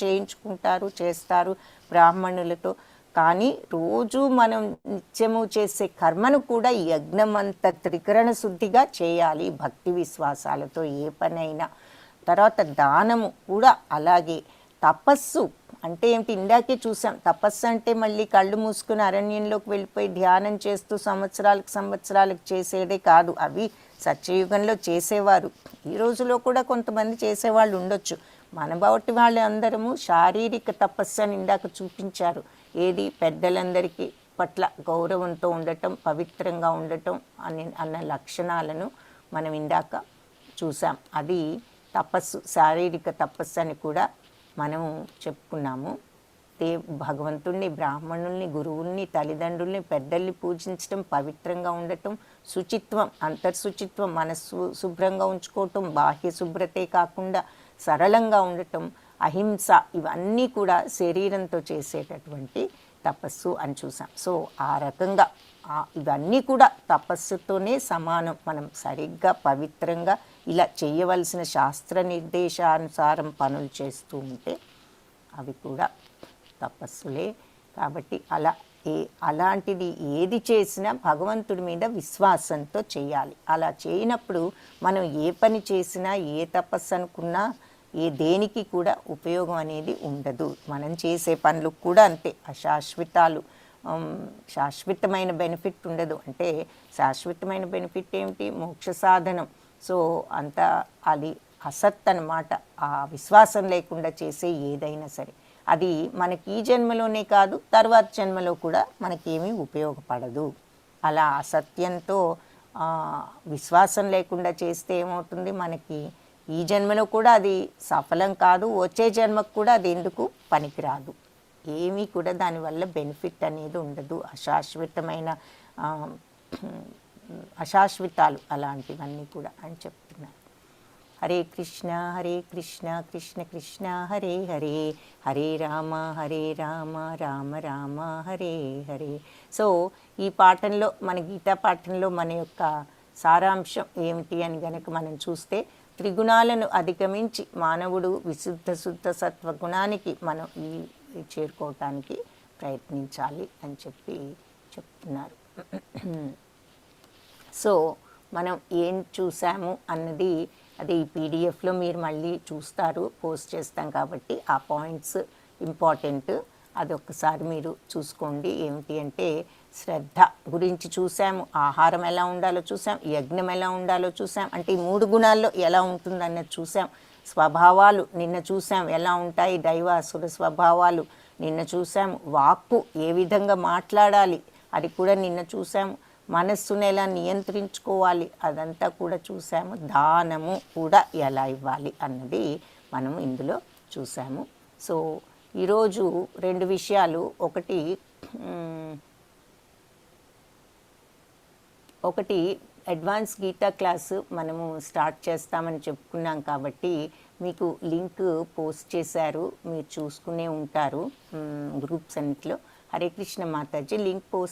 చేస్తారు బ్రాహ్మణులతో. కానీ రోజు మనం నిత్యము చేసే కర్మను కూడా యజ్ఞమంత త్రికరణ శుద్ధిగా చేయాలి, భక్తి విశ్వాసాలతో ఏ పనైనా. తర్వాత దానము కూడా అలాగే. తపస్సు అంటే ఏమిటి? ఇందాకే చూసాం. తపస్సు అంటే మళ్ళీ కళ్ళు మూసుకుని అరణ్యంలోకి వెళ్ళిపోయి ధ్యానం చేస్తూ సంవత్సరాలకు చేసేదే కాదు. అవి సత్యయుగంలో చేసేవారు. ఈ రోజులో కూడా కొంతమంది చేసేవాళ్ళు ఉండొచ్చు. మన బట్టి వాళ్ళు అందరము శారీరక తపస్సు అని ఇందాక చూపించారు. ఏది? పెద్దలందరికీ పట్ల గౌరవంతో ఉండటం, పవిత్రంగా ఉండటం అన్న లక్షణాలను మనం ఇందాక చూసాం. అది తపస్సు, శారీరక తపస్సు అని కూడా మనము చెప్పుకున్నాము. భగవంతుణ్ణి, బ్రాహ్మణుల్ని, గురువుల్ని, తల్లిదండ్రుల్ని, పెద్దల్ని పూజించటం, పవిత్రంగా ఉండటం, శుచిత్వం, అంతర్శుచిత్వం, మనస్సు శుభ్రంగా ఉంచుకోవటం, బాహ్య శుభ్రతే కాకుండా సరళంగా ఉండటం, అహింస, ఇవన్నీ కూడా శరీరంతో చేసేటటువంటి తపస్సు అని చూసాం. సో ఆ రకంగా ఇవన్నీ కూడా తపస్సుతోనే సమానం. మనం సరిగ్గా పవిత్రంగా ఇలా చేయవలసిన శాస్త్ర నిర్దేశానుసారం పనులు చేస్తూ ఉంటే అవి కూడా తపస్సులే. కాబట్టి అలాంటిది ఏది చేసినా భగవంతుడి మీద విశ్వాసంతో చేయాలి. అలా చేయనప్పుడు మనం ఏ పని చేసినా, ఏ తపస్సు అనుకున్నా, దేనికి కూడా ఉపయోగం అనేది ఉండదు. మనం చేసే పనులకు కూడా అంతే, అశాశ్వతాలు. శాశ్వతమైన బెనిఫిట్ ఉండదు. అంటే శాశ్వతమైన బెనిఫిట్ ఏమిటి? మోక్ష సాధనం. సో అంతా అది అసత్ అన్నమాట. ఆ విశ్వాసం లేకుండా చేసే ఏదైనా సరే అది మనకి ఈ జన్మలోనే కాదు, తర్వాత జన్మలో కూడా మనకేమీ ఉపయోగపడదు. అలా అసత్యంతో విశ్వాసం లేకుండా చేస్తే ఏమవుతుంది? మనకి ఈ జన్మలో కూడా అది సఫలం కాదు, వచ్చే జన్మకు కూడా అది ఎందుకు పనికిరాదు. ఏమీ కూడా దానివల్ల బెనిఫిట్ అనేది ఉండదు. అశాశ్వతాలు అలాంటివన్నీ కూడా అని చెప్తున్నారు. హరే కృష్ణ కృష్ణ కృష్ణ హరే హరే, హరే రామ రామ రామ హరే హరే. సో ఈ పాఠంలో, మన గీతా పాఠంలో మన యొక్క సారాంశం ఏమిటి అని గనక మనం చూస్తే, త్రిగుణాలను అధిగమించి మానవుడు శుద్ధ సత్వగుణానికి మనం చేరుకోవటానికి ప్రయత్నించాలి అని చెప్తున్నారు. సో మనం ఏం చూసాము అన్నది అదే ఈ పీడిఎఫ్లో మీరు మళ్ళీ చూస్తారు, పోస్ట్ చేస్తాం కాబట్టి ఆ పాయింట్స్ ఇంపార్టెంట్. అదొక్కసారి మీరు చూసుకోండి. ఏమిటి అంటే శ్రద్ధ గురించి చూసాము, ఆహారం ఎలా ఉండాలో చూసాం, యజ్ఞం ఎలా ఉండాలో చూసాం, అంటే ఈ 3 గుణాల్లో ఎలా ఉంటుందన్నది చూసాం. స్వభావాలు నిన్న చూసాం ఎలా ఉంటాయి, దైవ అసుర స్వభావాలు నిన్న చూసాము. వాక్కు ఏ విధంగా మాట్లాడాలి అది కూడా నిన్న చూసాము. మనస్సును ఎలా నియంత్రించుకోవాలి అదంతా కూడా చూసాము. దానము కూడా ఎలా ఇవ్వాలి అన్నది మనము ఇందులో చూసాము. సో ఈరోజు 2 విషయాలు, ఒకటి అడ్వాన్స్ గీతా క్లాసు మనము స్టార్ట్ చేస్తామని చెప్పుకున్నాం కాబట్టి మీకు లింక్ పోస్ట్ చేశారు, మీరు చూసుకునే ఉంటారు గ్రూప్స్ అన్నిట్లో. Hare Krishna Mataji link post